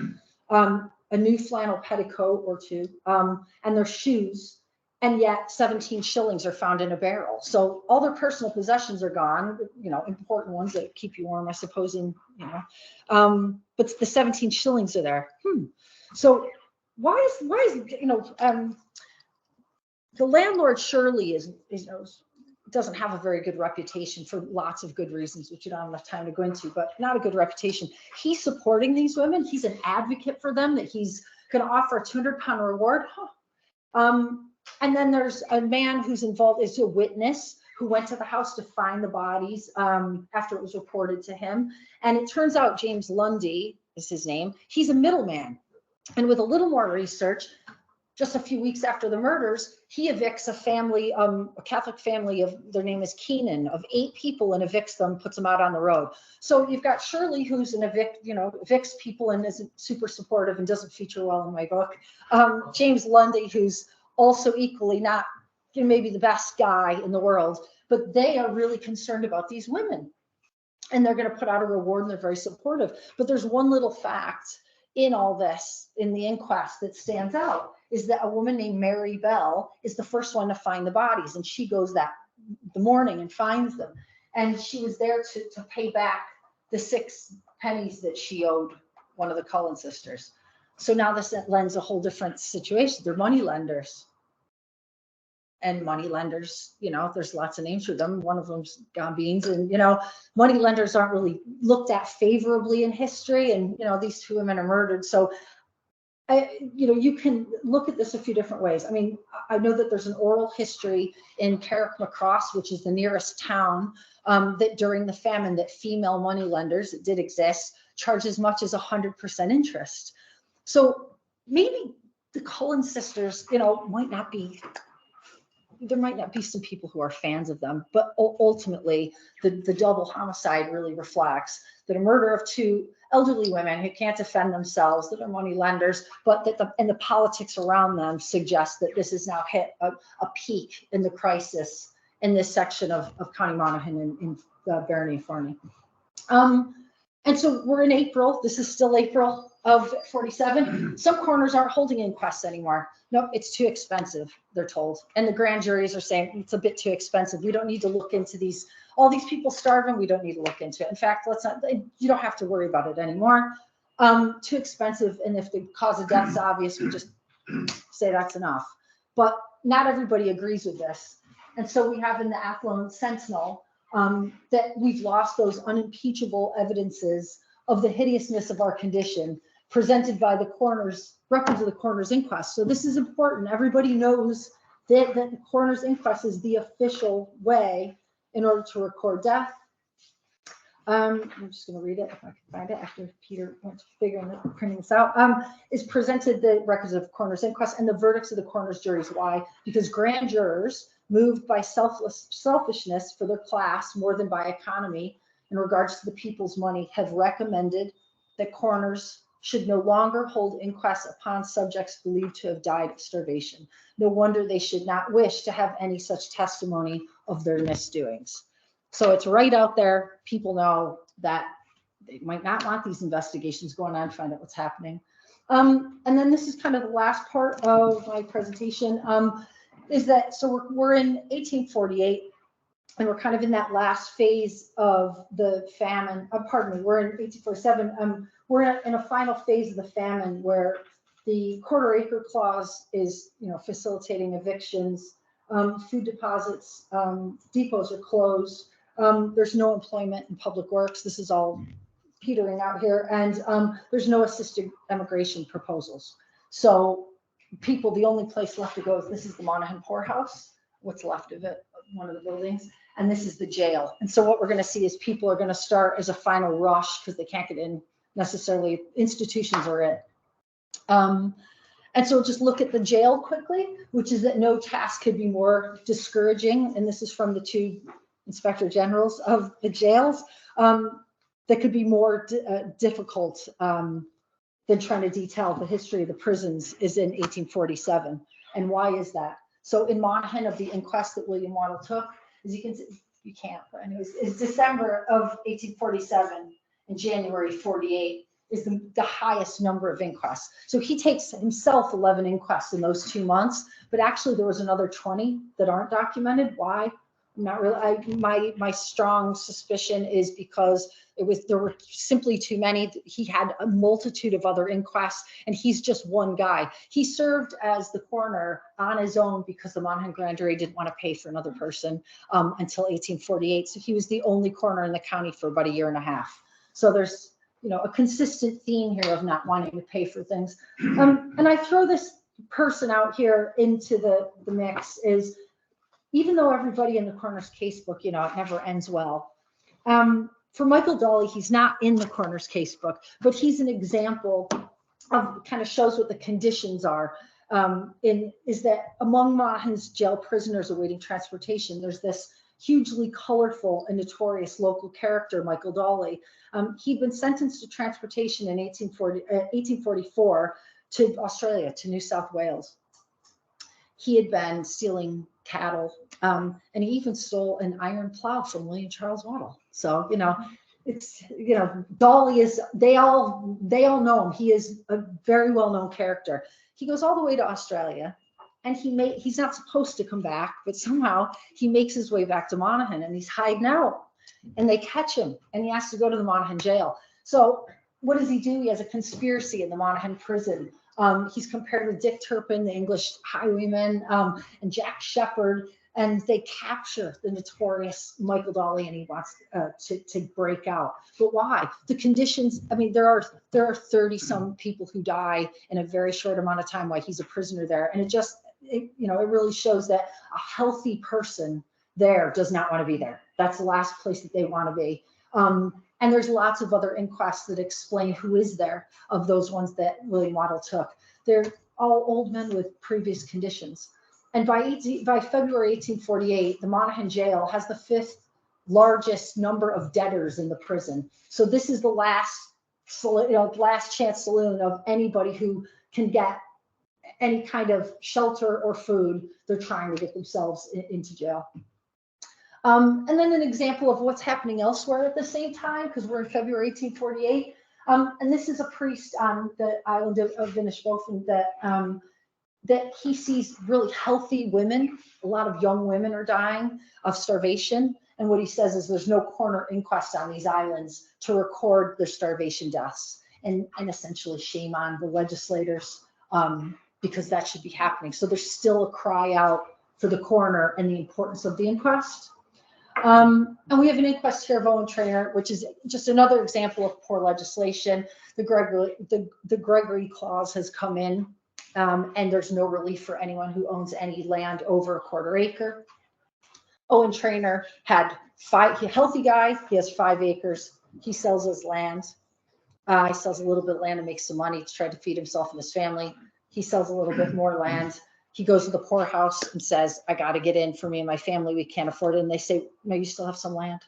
a new flannel petticoat or 2, and their shoes. And yet 17 shillings are found in a barrel. So all their personal possessions are gone, you know, important ones that keep you warm, I suppose, and, you know, but the 17 shillings are there. So why is, you know, the landlord Shirley is you know, doesn't have a very good reputation for lots of good reasons, which you don't have enough time to go into, but not a good reputation. He's supporting these women. He's an advocate for them, that he's going to offer a £200 reward. And then there's a man who's involved, is a witness who went to the house to find the bodies after it was reported to him. And it turns out James Lundy is his name. He's a middleman. And with a little more research, just a few weeks after the murders, he evicts a family, a Catholic family of, their name is Keenan, of 8 people, and evicts them, puts them out on the road. So you've got Shirley, who's an evicts people and isn't super supportive and doesn't feature well in my book. James Lundy, who's also equally not, you know, maybe the best guy in the world, but they are really concerned about these women. And they're going to put out a reward, and they're very supportive. But there's one little fact in all this, in the inquest, that stands out, is that a woman named Mary Bell is the first one to find the bodies, and she goes the morning and finds them, and she was there to pay back the 6 pennies that she owed one of the Cullen sisters. So now this lends a whole different situation. They're money lenders, and money lenders, you know, there's lots of names for them. One of them's Gambines, and, you know, money lenders aren't really looked at favorably in history, and, you know, these 2 women are murdered. So you know, you can look at this a few different ways. I mean, I know that there's an oral history in Carrickmacross, which is the nearest town, that during the famine, that female money lenders, it did exist, charge as much as 100% interest. So maybe the Cullen sisters, you know, there might not be some people who are fans of them, but ultimately the double homicide really reflects that a murder of 2 elderly women who can't defend themselves, that are money lenders, but that the politics around them suggest that this has now hit a peak in the crisis in this section of County Monaghan in Barony and Farney. And so we're in April. This is still April of 47. Some coroners aren't holding inquests anymore. Nope, it's too expensive, they're told. And the grand juries are saying it's a bit too expensive. We don't need to look into all these people starving. We don't need to look into it. In fact, you don't have to worry about it anymore. Too expensive, and if the cause of death is obvious, we just say that's enough. But not everybody agrees with this. And so we have in the Athlone Sentinel that we've lost those unimpeachable evidences of the hideousness of our condition presented by the coroner's records of the coroner's inquest. So this is important. Everybody knows that the coroner's inquest is the official way in order to record death. I'm just going to read it if I can find it after Peter went printing this out. Is presented the records of coroner's inquest and the verdicts of the coroner's juries. Why? Because grand jurors, moved by selfishness for their class more than by economy in regards to the people's money, have recommended that coroners should no longer hold inquests upon subjects believed to have died of starvation. No wonder they should not wish to have any such testimony of their misdoings. So it's right out there. People know that they might not want these investigations going on to find out what's happening. And then this is kind of the last part of my presentation, is that, so we're in 1848, and we're kind of in that last phase of the famine. Pardon me, we're in 1847. We're in a final phase of the famine where the quarter acre clause is, facilitating evictions. Food deposits, depots are closed. There's no employment in public works. This is all petering out here, and there's no assisted emigration proposals. So people, the only place left to go is, this is the Monaghan poorhouse, what's left of it, one of the buildings, and this is the jail. And so what we're going to see is people are going to start as a final rush because they can't get in necessarily. Institutions are it. And so just look at the jail quickly, which is that no task could be more discouraging. And this is from the two inspector generals of the jails, that could be more difficult than trying to detail the history of the prisons is in 1847. And why is that? So in Monaghan, of the inquest that William Waddell took, as you can see, you can't, but anyways, it's December of 1847 and January 48 is the highest number of inquests. So he takes himself 11 inquests in those 2 months, but actually there was another 20 that aren't documented. Why? Not really. My strong suspicion is because there were simply too many. He had a multitude of other inquests, and he's just one guy. He served as the coroner on his own because the Monaghan Grand Jury didn't want to pay for another person until 1848. So he was the only coroner in the county for about a year and a half. So there's a consistent theme here of not wanting to pay for things. And I throw this person out here into the mix is, even though everybody in the coroner's casebook, it never ends well. For Michael Dolly, he's not in the coroner's casebook, but he's an example of, kind of shows what the conditions are. Is that among Monaghan's jail prisoners awaiting transportation, there's this hugely colorful and notorious local character, Michael Dolly. He'd been sentenced to transportation in 1844 to Australia, to New South Wales. He had been stealing cattle, and he even stole an iron plow from William Charles Waddell. So, it's, Dolly is, they all know him. He is a very well-known character. He goes all the way to Australia, and he's not supposed to come back, but somehow he makes his way back to Monaghan, and he's hiding out, and they catch him, and he has to go to the Monaghan jail. So what does he do? He has a conspiracy in the Monaghan prison. He's compared with Dick Turpin, the English highwayman, and Jack Shepherd, and they capture the notorious Michael Dolly, and he wants to break out. But why? The conditions. I mean, there are 30-some people who die in a very short amount of time while he's a prisoner there, and it really shows that a healthy person there does not want to be there. That's the last place that they want to be. And there's lots of other inquests that explain who is there of those ones that William Waddell took. They're all old men with previous conditions. And by February 1848, the Monaghan jail has the 5th largest number of debtors in the prison. So this is the last chance saloon of anybody who can get any kind of shelter or food. They're trying to get themselves into jail. And then an example of what's happening elsewhere at the same time, because we're in February 1848. And this is a priest on the island of Inishbofin that he sees really healthy women. A lot of young women are dying of starvation. And what he says is there's no coroner inquest on these islands to record their starvation deaths. and essentially shame on the legislators, because that should be happening. So there's still a cry out for the coroner and the importance of the inquest. And we have an inquest here of Owen Traynor, which is just another example of poor legislation. The Gregory clause has come in, and there's no relief for anyone who owns any land over a quarter acre. Owen Traynor had he's a healthy guy, he has 5 acres. He sells his land. He sells a little bit of land and makes some money to try to feed himself and his family. He sells a little bit more land. He goes to the poorhouse and says, I got to get in for me and my family. We can't afford it. And they say, no, you still have some land.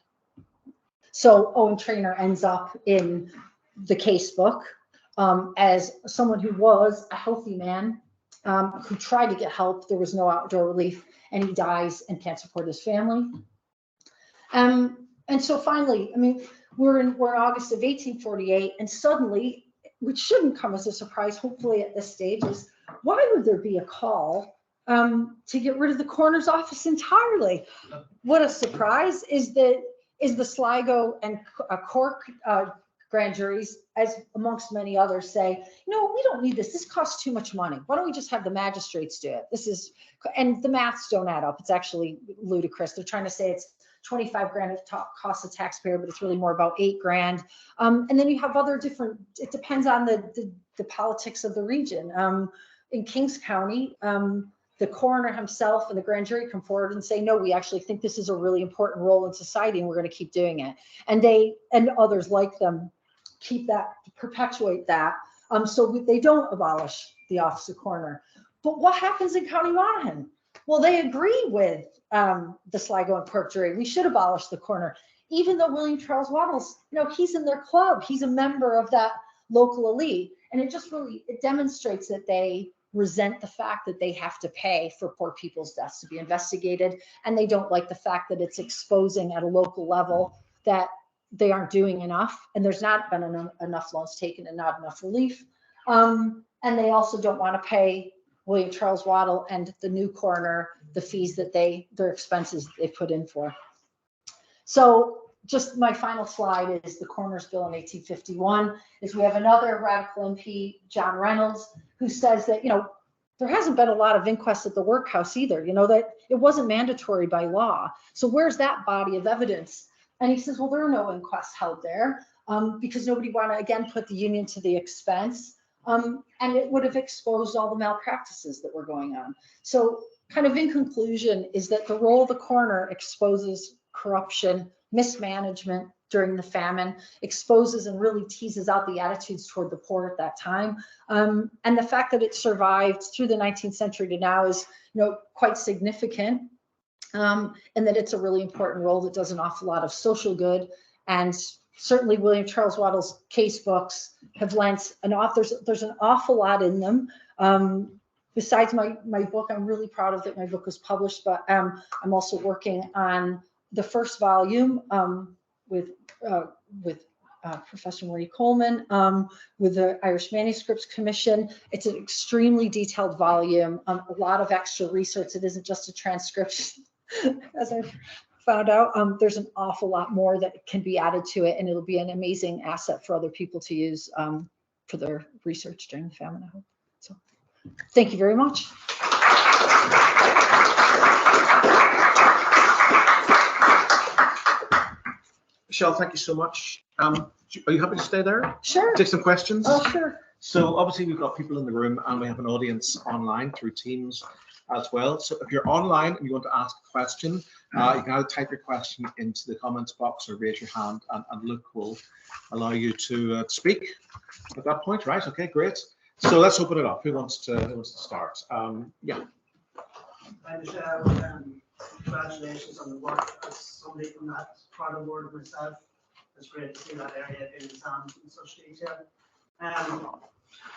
So Owen Traynor ends up in the case book as someone who was a healthy man who tried to get help. There was no outdoor relief, and he dies and can't support his family. And so finally, I mean, we're in August of 1848, and suddenly, which shouldn't come as a surprise, hopefully at this stage, is why would there be a call to get rid of the coroner's office entirely? What a surprise is the Sligo and Cork grand juries, as amongst many others, say, no, we don't need this. This costs too much money. Why don't we just have the magistrates do it? And the maths don't add up. It's actually ludicrous. They're trying to say it's 25 grand it costs a taxpayer, but it's really more about 8 grand. And then you have other different, it depends on the politics of the region. In Kings County, the coroner himself and the grand jury come forward and say, no, we actually think this is a really important role in society and we're going to keep doing it. And they and others like them keep that, perpetuate that. So they don't abolish the office of coroner. But what happens in County Monaghan? Well, they agree with the Sligo and Cork jury. We should abolish the coroner, even though William Charles Waddell's, he's in their club. He's a member of that local elite. And it just really, it demonstrates that they resent the fact that they have to pay for poor people's deaths to be investigated. And they don't like the fact that it's exposing at a local level that they aren't doing enough. And there's not been enough loans taken and not enough relief. And they also don't want to pay William Charles Waddell and the new coroner the fees that their expenses they put in for. So just my final slide is the Coroner's Bill in 1851. Is we have another radical MP, John Reynolds, who says that there hasn't been a lot of inquests at the workhouse either. That it wasn't mandatory by law. So where's that body of evidence? And he says, well, there are no inquests held there because nobody want to again put the union to the expense. And it would have exposed all the malpractices that were going on. So kind of in conclusion is that the role of the coroner exposes corruption, mismanagement during the famine, exposes and really teases out the attitudes toward the poor at that time. And the fact that it survived through the 19th century to now is quite significant. And that it's a really important role that does an awful lot of social good. And certainly William Charles Waddell's case books have lent there's an awful lot in them. Besides my book, I'm really proud of that my book was published, but I'm also working on the first volume with Professor Marie Coleman with the Irish Manuscripts Commission. It's an extremely detailed volume, a lot of extra research. It isn't just a transcription, as I found out. There's an awful lot more that can be added to it, and it'll be an amazing asset for other people to use for their research during the famine, I hope. So thank you very much. Michelle, thank you so much. Are you happy to stay there? Sure. Take some questions? Oh, sure. So obviously we've got people in the room and we have an audience online through Teams as well. So if you're online and you want to ask a question, you can either type your question into the comments box or raise your hand, and Luke will allow you to speak at that point. Right? Okay, great. So let's open it up. Who wants to start? Yeah. Hi, Michelle. Congratulations on the work. As somebody from that part of the world myself, it's great to see that area being examined in such detail.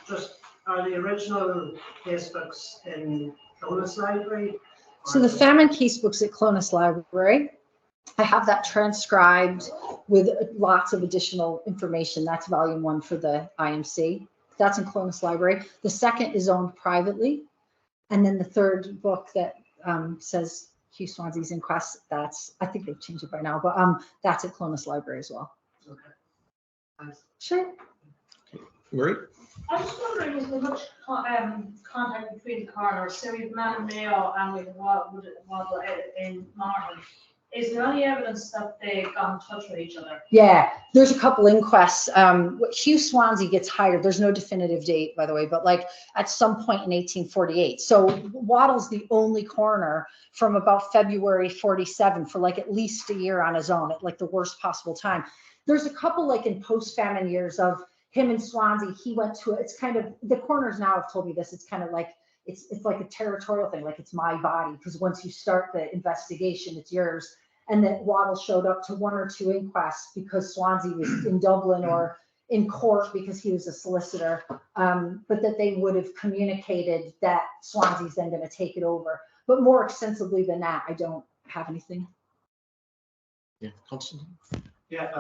Just are the original casebooks in Clonus Library? So the famine casebooks at Clonus Library, I have that transcribed with lots of additional information. That's volume 1 for the IMC. That's in Clonus Library. The second is owned privately. And then the third book that says Hugh Swansea's Inquest, I think they've changed it by now, but that's at Clonus Library as well. Okay. Thanks. Sure. Marie? I was wondering, is there much contact between the coroner, so we've Monaghan Mayo and we've Waddell in Monaghan. Is there any evidence that they got in touch with each other? Yeah, there's a couple inquests. Hugh Swansea gets hired. There's no definitive date, by the way, but like at some point in 1848. So Waddell's the only coroner from about February 47 for like at least a year on his own at like the worst possible time. There's a couple like in post-famine years of him and Swansea. He went to, it's kind of, the coroners now have told me this, it's kind of like, it's like a territorial thing, like it's my body, because once you start the investigation, it's yours. And that Waddell showed up to 1 or 2 inquests because Swansea was in Dublin or in court because he was a solicitor, but that they would have communicated that Swansea's then going to take it over. But more extensively than that, I don't have anything. Yeah, Constantine? Yeah,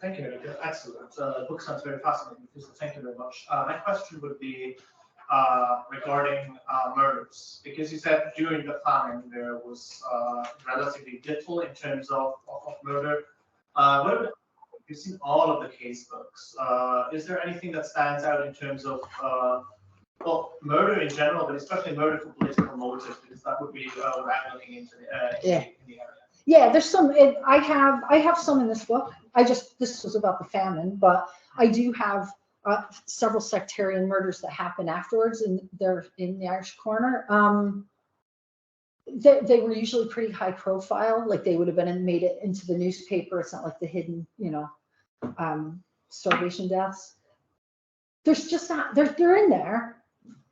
thank you. Excellent. The book sounds very fascinating. So thank you very much. My question would be regarding murders, because you said during the famine there was relatively little in terms of murder. You've seen all of the case books. Is there anything that stands out in terms of well, murder in general, but especially murder for political motives, because that would be what I'm looking into in the area. Yeah, there's some. I have some in this book. This was about the famine, but I do have several sectarian murders that happen afterwards, and they're in the Irish Coroner. They were usually pretty high profile, like they would have been made it into the newspaper. It's not like the hidden, starvation deaths. There's just not. They're in there.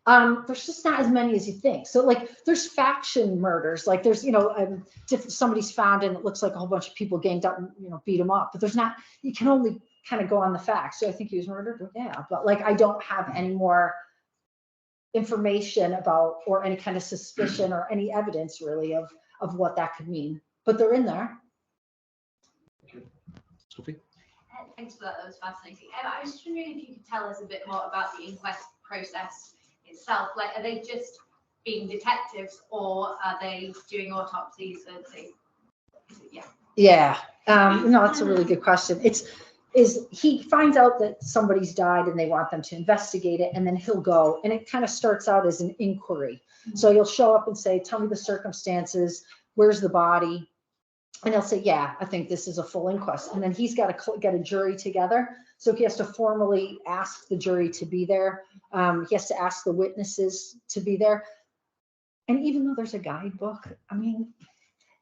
There's just not as many as you think. So like there's faction murders, like there's, somebody's found and it looks like a whole bunch of people ganged up and, beat him up, but there's not, you can only kind of go on the facts. So I think he was murdered. Yeah. But like, I don't have any more information about, or any kind of suspicion or any evidence really of what that could mean, but they're in there. Thank you. Sophie? Thanks for that. That was fascinating. I was just wondering if you could tell us a bit more about the inquest process itself. Like, are they just being detectives, or are they doing autopsies? Yeah. No, that's a really good question. He finds out that somebody's died and they want them to investigate it, and then he'll go, and it kind of starts out as an inquiry. So he'll show up and say, tell me the circumstances, where's the body? And he'll say, yeah, I think this is a full inquest. And then he's got to get a jury together. So he has to formally ask the jury to be there. He has to ask the witnesses to be there. And even though there's a guidebook, I mean,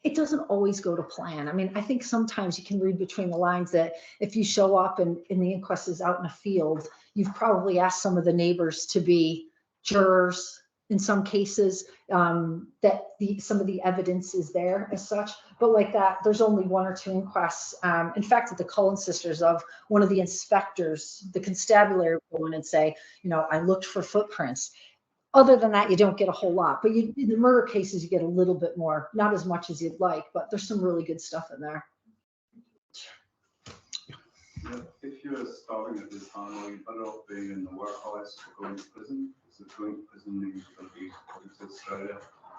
it doesn't always go to plan. I mean, I think sometimes you can read between the lines that if you show up and the inquest is out in a field, you've probably asked some of the neighbors to be jurors in some cases, that some of the evidence is there as such. But like that, there's only 1 or 2 inquests. In fact, at the Cullen sisters, of one of the inspectors, the constabulary will go in and say, I looked for footprints. Other than that, you don't get a whole lot. But in the murder cases, you get a little bit more, not as much as you'd like, but there's some really good stuff in there. If you're starving at this time, are you better off being in the workhouse or going to prison? Is it going to prison means you're going to be going to Australia?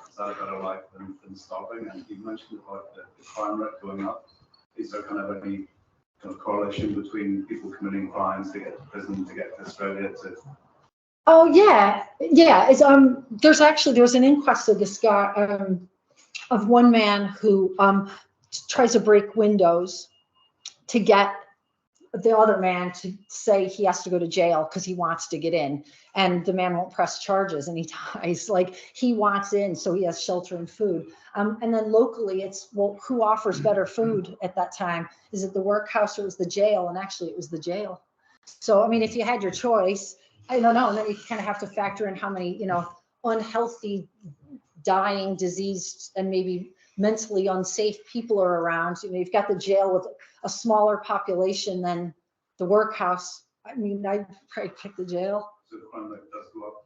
Is that a better life than starving? And you mentioned about the crime rate going up. Is there kind of any kind of correlation between people committing crimes to get to prison, to get to Australia? Oh yeah. There was an inquest of this guy, of one man who tries to break windows to get the other man to say he has to go to jail because he wants to get in, and the man won't press charges and he dies. Like, he wants in, so he has shelter and food. And then locally, it's, well, who offers better food at that time? Is it the workhouse or is the jail? And actually it was the jail. So, I mean, if you had your choice, I don't know. And then you kind of have to factor in how many, unhealthy, dying, diseased, and maybe mentally unsafe people are around. You've got the jail with a smaller population than the workhouse. I mean, I'd probably pick the jail. So the crime rate does go up?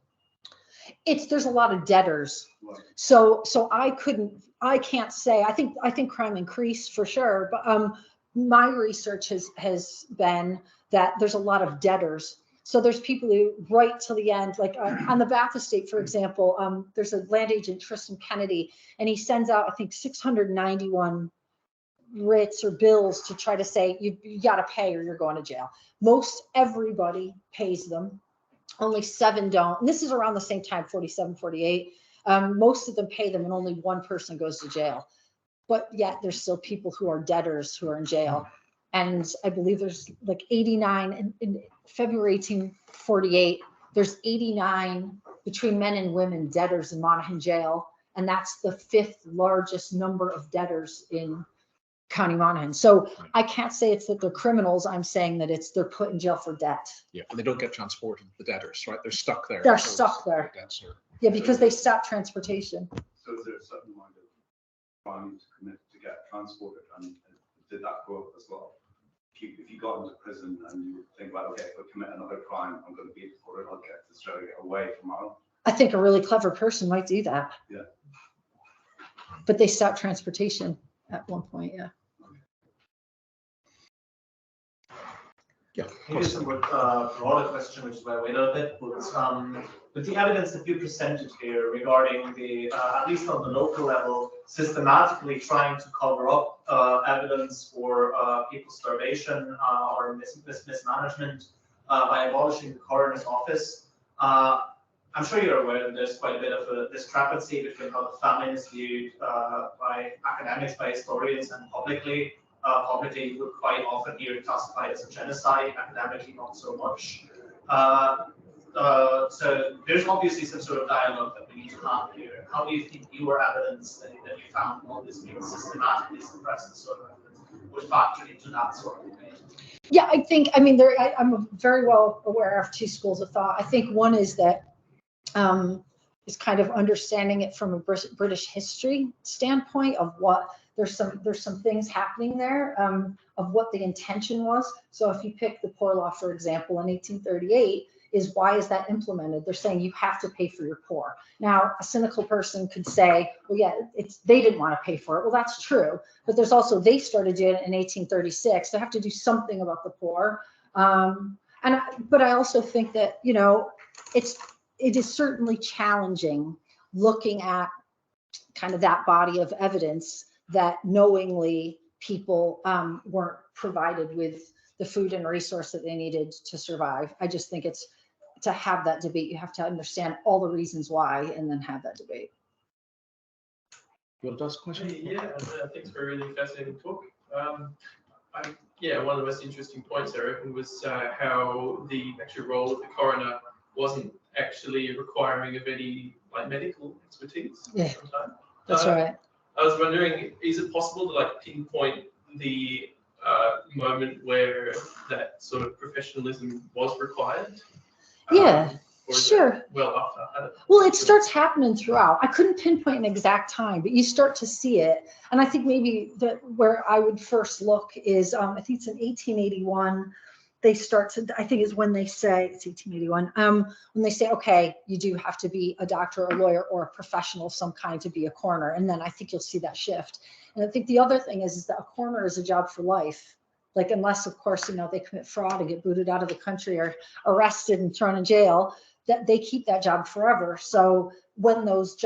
There's a lot of debtors. Wow. So I can't say. I think crime increased for sure, but my research has been that there's a lot of debtors. So there's people who, right till the end, like on the Bath estate, for example, there's a land agent, Tristan Kennedy, and he sends out, I think, 691 writs or bills to try to say you got to pay or you're going to jail. Most everybody pays them. Only 7 don't. And this is around the same time, 47, 48. Most of them pay them and only 1 person goes to jail. But yet there's still people who are debtors who are in jail. And I believe there's like 89 in February 1848, there's 89 between men and women debtors in Monaghan jail. And that's the 5th largest number of debtors in County Monaghan. So I can't say it's that they're criminals. I'm saying that they're put in jail for debt. Yeah, and they don't get transported, the debtors, right? They're stuck there. They're stuck there. Yeah, because they stopped transportation. So is there a certain amount of crime to commit to get transported, and did that go up as well? If you got into prison and you think about, okay, if I commit another crime, I'm going to be deported, I'll get to Australia, get away from Ireland. I think a really clever person might do that. Yeah. But they stopped transportation at one point, yeah. Yeah. Maybe a somewhat broader question, which is why I wait a bit, but with the evidence that you presented here regarding the, at least on the local level, systematically trying to cover up evidence for people's starvation or mismanagement by abolishing the coroner's office, I'm sure you're aware that there's quite a bit of a discrepancy between how the famine is viewed by academics, by historians, and publicly. Publicly, you would quite often hear it classified as a genocide, academically not so much. So there's obviously some sort of dialogue that we need to have here. How do you think your evidence that you found all this being systematically suppressed and sort of would factor into that sort of debate? Yeah, I mean, I'm very well aware of 2 schools of thought. I think one is that is kind of understanding it from a British history standpoint of what there's some things happening there of what the intention was. So if you pick the poor law, for example, in 1838, why is that implemented? They're saying you have to pay for your poor. Now, a cynical person could say, well, yeah, they didn't want to pay for it. Well, that's true. But there's also, they started doing it in 1836. They have to do something about the poor. But I also think that, you know, it is certainly challenging looking at kind of that body of evidence that knowingly people weren't provided with the food and resource that they needed to survive. I just think it's, to have that debate, you have to understand all the reasons why and then have that debate. You want to ask a question? Yeah, thanks for a really fascinating talk. Yeah, one of the most interesting points, I reckon, was how the actual role of the coroner wasn't actually requiring of any like medical expertise. Yeah, that's right. I was wondering, is it possible to like pinpoint the moment where that sort of professionalism was required? Yeah, sure. Well, after. Well, it starts happening throughout. I couldn't pinpoint an exact time, but you start to see it. And I think maybe where I would first look is, I think it's in 1881, they start to, I think is when they say, it's 1881, when they say, okay, you do have to be a doctor, a lawyer, or a professional of some kind to be a coroner. And then I think you'll see that shift. And I think the other thing is that a coroner is a job for life. Like, unless, of course, you know, they commit fraud and get booted out of the country or arrested and thrown in jail, that they keep that job forever. So when those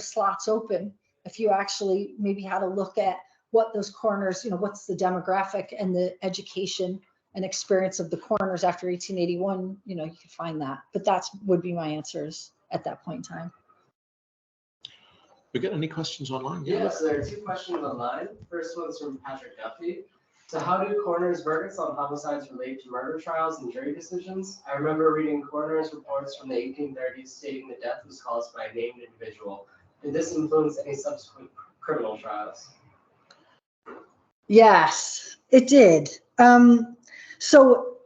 slots open, if you actually maybe had to look at what those coroners, you know, what's the demographic and the education and experience of the coroners after 1881, you know, you could find that. But that's would be my answers at that point in time. We get any questions online? Yeah, so there are 2 questions online. First one's from Patrick Duffy. So how do coroners' verdicts on homicides relate to murder trials and jury decisions? I remember reading coroners' reports from the 1830s stating the death was caused by a named individual. Did this influence any subsequent criminal trials? Yes, it did. So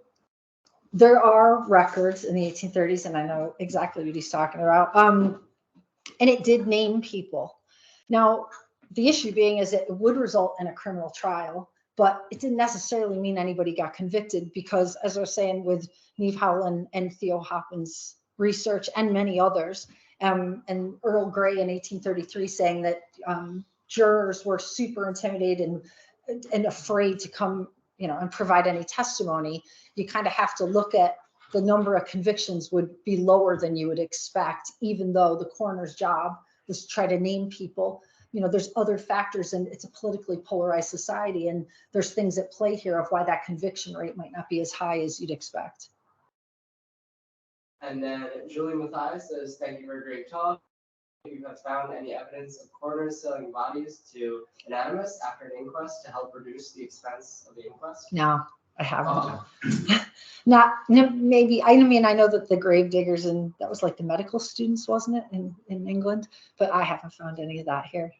there are records in the 1830s, and I know exactly what he's talking about. And it did name people. Now, the issue being is that it would result in a criminal trial, but it didn't necessarily mean anybody got convicted because, as I was saying, with Niamh Howland and Theo Hoppen's research and many others, and Earl Grey in 1833 saying that jurors were super intimidated and afraid to come, you know, and provide any testimony, you kind of have to look at the number of convictions would be lower than you would expect, even though the coroner's job was to try to name people. you know, there's other factors, and it's a politically polarized society, and there's things at play here of why that conviction rate might not be as high as you'd expect. And then Julie Matthias says, thank you for a great talk. If you have found any evidence of coroners selling bodies to anonymous after an inquest to help reduce the expense of the inquest? No, I haven't. Not maybe. I mean, I know that the grave diggers, and that was like the medical students, wasn't it, in England? But I haven't found any of that here.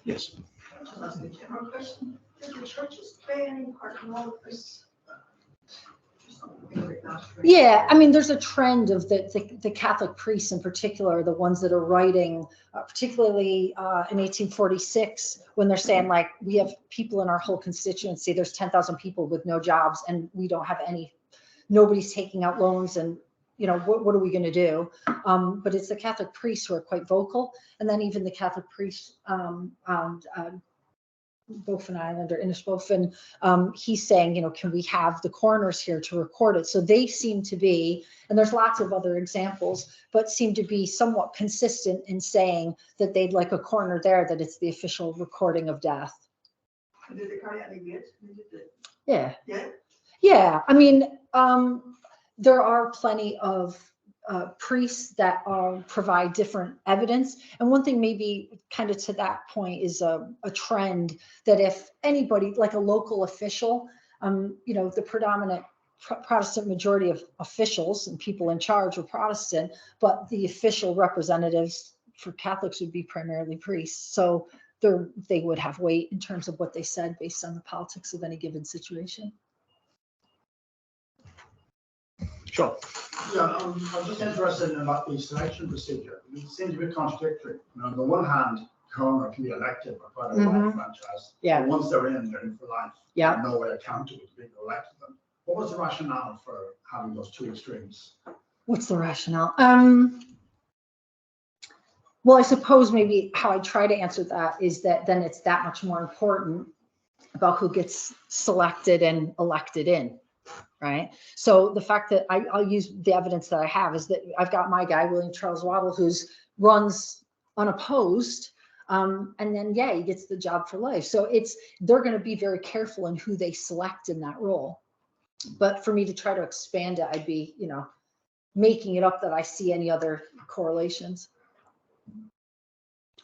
Yes. Just ask a general question. Did the churches play any part in all of this? Yeah, I mean, there's a trend of the Catholic priests in particular, the ones that are writing, particularly in 1846, when they're saying, like, we have people in our whole constituency, there's 10,000 people with no jobs, and we don't have any, nobody's taking out loans, and, you know, what are we going to do? But it's the Catholic priests who are quite vocal, and then even the Catholic priests Bofen Island or Innisbofen, he's saying, you know, can we have the coroners here to record it? So they seem to be, and there's lots of other examples, but seem to be somewhat consistent in saying that they'd like a coroner there, that it's the official recording of death. Did they carry out any weight? Yeah. Yeah. Yeah. I mean, there are plenty of priests that provide different evidence. And one thing maybe kind of to that point is a trend that if anybody, like a local official, you know, the predominant Protestant majority of officials and people in charge were Protestant, but the official representatives for Catholics would be primarily priests. So they would have weight in terms of what they said based on the politics of any given situation. Sure. Yeah, I'm just interested in about the selection procedure. It seems a bit contradictory. You know, on the one hand, coroner can be elected by quite a wide franchise. Yeah. But once they're in for life. Yeah. No way accountable to people who elected them. What was the rationale for having those two extremes? What's the rationale? Well, I suppose maybe how I try to answer that is that then it's that much more important about who gets selected and elected in. Right. So the fact that I'll use the evidence that I have is that I've got my guy, William Charles Waddell, who's runs unopposed. And then, yeah, he gets the job for life. So they're going to be very careful in who they select in that role. But for me to try to expand it, I'd be, you know, making it up that I see any other correlations.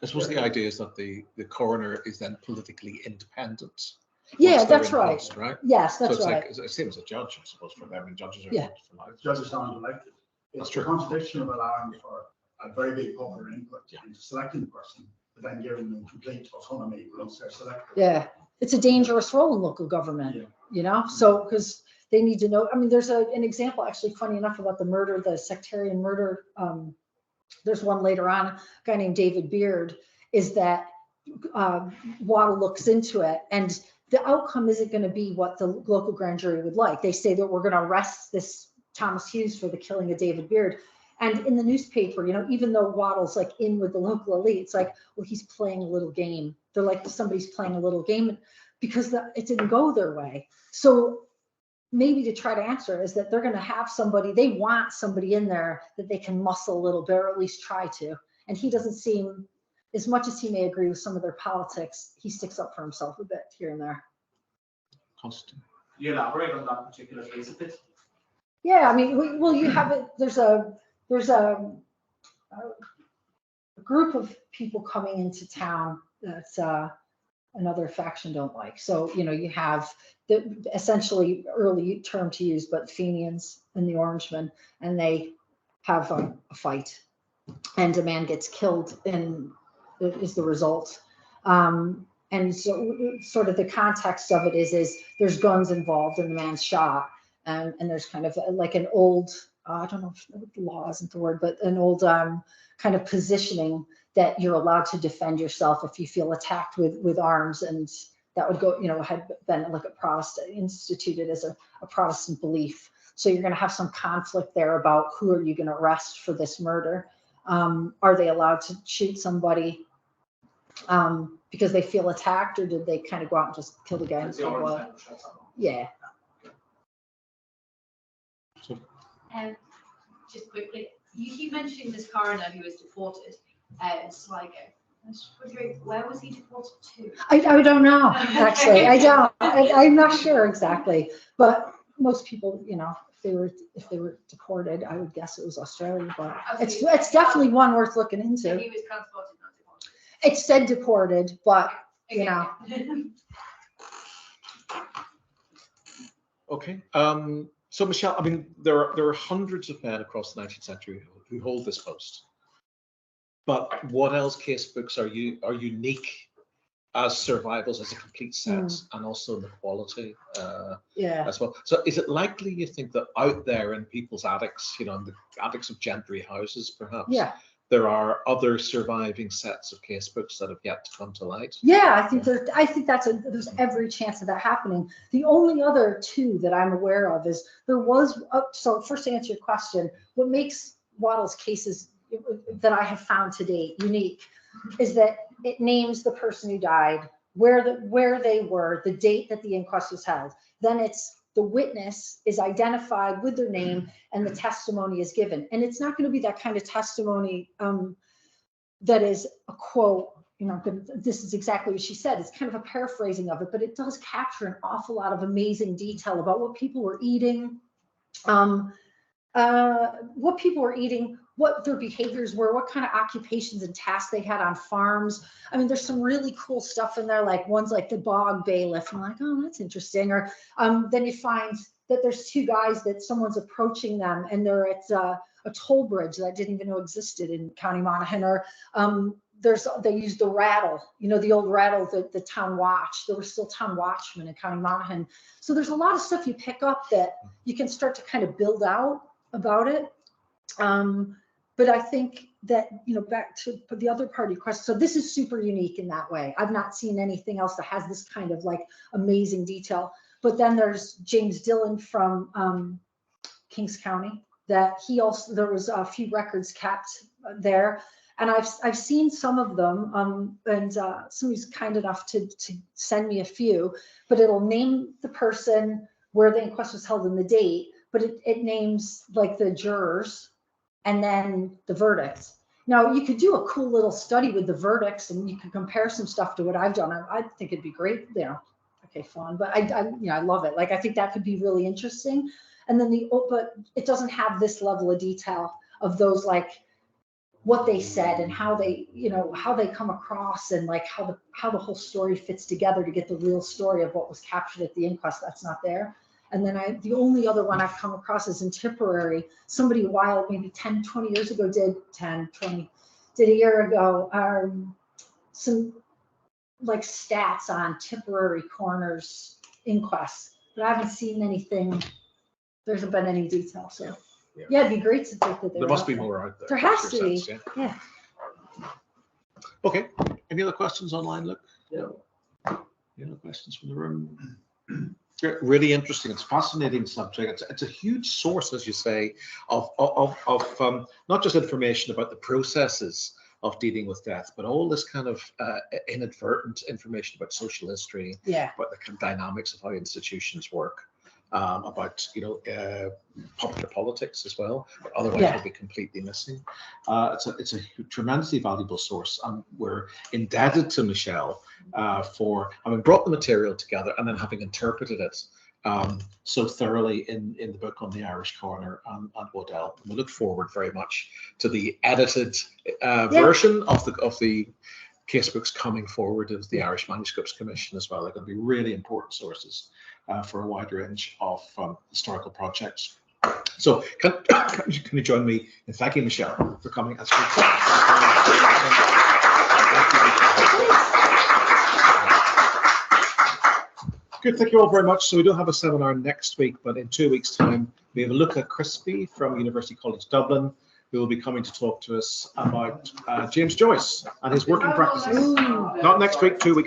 I suppose the idea is that the coroner is then politically independent. Yeah, that's right. Post, right. Yes, that's so it's right. like the same as a judge, I suppose, for them. And judges are elected for life. Judges aren't elected. It's a contradiction of allowing for a very big popular input into selecting the person, but then giving them complete autonomy once they're selected. Yeah, it's a dangerous role in local government, you know, so because they need to know. I mean, there's an example, actually, funny enough, about the murder, the sectarian murder. There's one later on, a guy named David Beard, is that Waddell looks into it, and the outcome isn't going to be what the local grand jury would like. They say that we're going to arrest this Thomas Hughes for the killing of David Beard. And in the newspaper, you know, even though Waddell's like in with the local elite, it's like, well, he's playing a little game. They're like, somebody's playing a little game because it didn't go their way. So maybe to try to answer is that they're going to have somebody, they want somebody in there that they can muscle a little bit, or at least try to. And he doesn't seem, as much as he may agree with some of their politics, he sticks up for himself a bit here and there. Constant. You elaborate on that particular case a bit? Yeah, I mean, well, you have it. There's a group of people coming into town that another faction don't like. So, you know, you have the essentially early term to use, but Fenians and the Orangemen, and they have a fight, and a man gets killed in is the result. And so sort of the context of it is there's guns involved and the man's shot. And there's kind of like an old, I don't know if law isn't the word, but an old kind of positioning that you're allowed to defend yourself if you feel attacked with arms. And that would go, you know, had been like a Protestant, instituted as a Protestant belief. So you're going to have some conflict there about who are you going to arrest for this murder? Are they allowed to shoot somebody because they feel attacked, or did they kind of go out and just kill the guy? Yeah. Just quickly, you keep mentioning this coroner who was deported. So I go, I was wondering, where was he deported to? I don't know, actually. I don't. I'm not sure exactly. But most people, you know, if they were deported, I would guess it was Australia. But it's definitely one worth looking into. So he was transported, not deported. It said deported, but you know. Okay. So Michelle, I mean, there are hundreds of men across the 19th century who hold this post. But Waddell's casebooks are unique as survivals, as a complete set, and also in the quality as well. So is it likely, you think, that out there in people's attics, you know, in the attics of gentry houses, perhaps, there are other surviving sets of casebooks that have yet to come to light? Yeah, I think there's every chance of that happening. The only other two that I'm aware of is there was. So first, to answer your question, what makes Waddell's cases that I have found to date unique is that it names the person who died, where they were, the date that the inquest was held. Then it's the witness is identified with their name and the testimony is given. And it's not going to be that kind of testimony that is a quote, you know, this is exactly what she said. It's kind of a paraphrasing of it, but it does capture an awful lot of amazing detail about what people were eating, what their behaviors were, what kind of occupations and tasks they had on farms. I mean, there's some really cool stuff in there, like one's like the bog bailiff. I'm like, oh, that's interesting. Or then you find that there's two guys that someone's approaching them and they're at a toll bridge that I didn't even know existed in County Monaghan. Or they use the rattle, you know, the old rattle, the town watch. There were still town watchmen in County Monaghan. So there's a lot of stuff you pick up that you can start to kind of build out about it. But I think that, you know, back to the other part of your question, so this is super unique in that way. I've not seen anything else that has this kind of like amazing detail. But then there's James Dillon from Kings County, that there was a few records kept there. And I've seen some of them, and somebody's kind enough to send me a few, but it'll name the person, where the inquest was held, and the date, but it names like the jurors and then the verdicts. Now you could do a cool little study with the verdicts and you can compare some stuff to what I've done. I think it'd be great, you know, okay, fun, but I love it. Like, I think that could be really interesting. And then but it doesn't have this level of detail of those, like what they said and how they, you know, how they come across, and like how the whole story fits together to get the real story of what was captured at the inquest. That's not there. And then the only other one I've come across is in Tipperary. Somebody a while, maybe 10, 20 years ago did a year ago, some like stats on Tipperary coroner's inquests, but I haven't seen anything. There hasn't been any detail. So yeah, it'd be great to think that there must be more out there. There has to be. Yeah. Okay. Any other questions online, Luke? No. Any other questions from the room? Really interesting. It's a fascinating subject. It's a huge source, as you say, of not just information about the processes of dealing with death, but all this kind of inadvertent information about social history, about the kind of dynamics of how institutions work, about, you know, popular politics as well, but otherwise would be completely missing. It's a tremendously valuable source, and we're indebted to Michelle for having brought the material together and then having interpreted it so thoroughly in the book on the Irish Coroner and Waddell. And we look forward very much to the edited version of the casebooks coming to the Irish Manuscripts Commission as well. They're going to be really important sources for a wide range of historical projects. So can you join me in thanking Michelle for coming and speaking? Good, thank you all very much. So we don't have a seminar next week, but in 2 weeks' time, we have Luca Crispy from University College Dublin, who will be coming to talk to us about James Joyce and his working practices. Not next week, 2 weeks.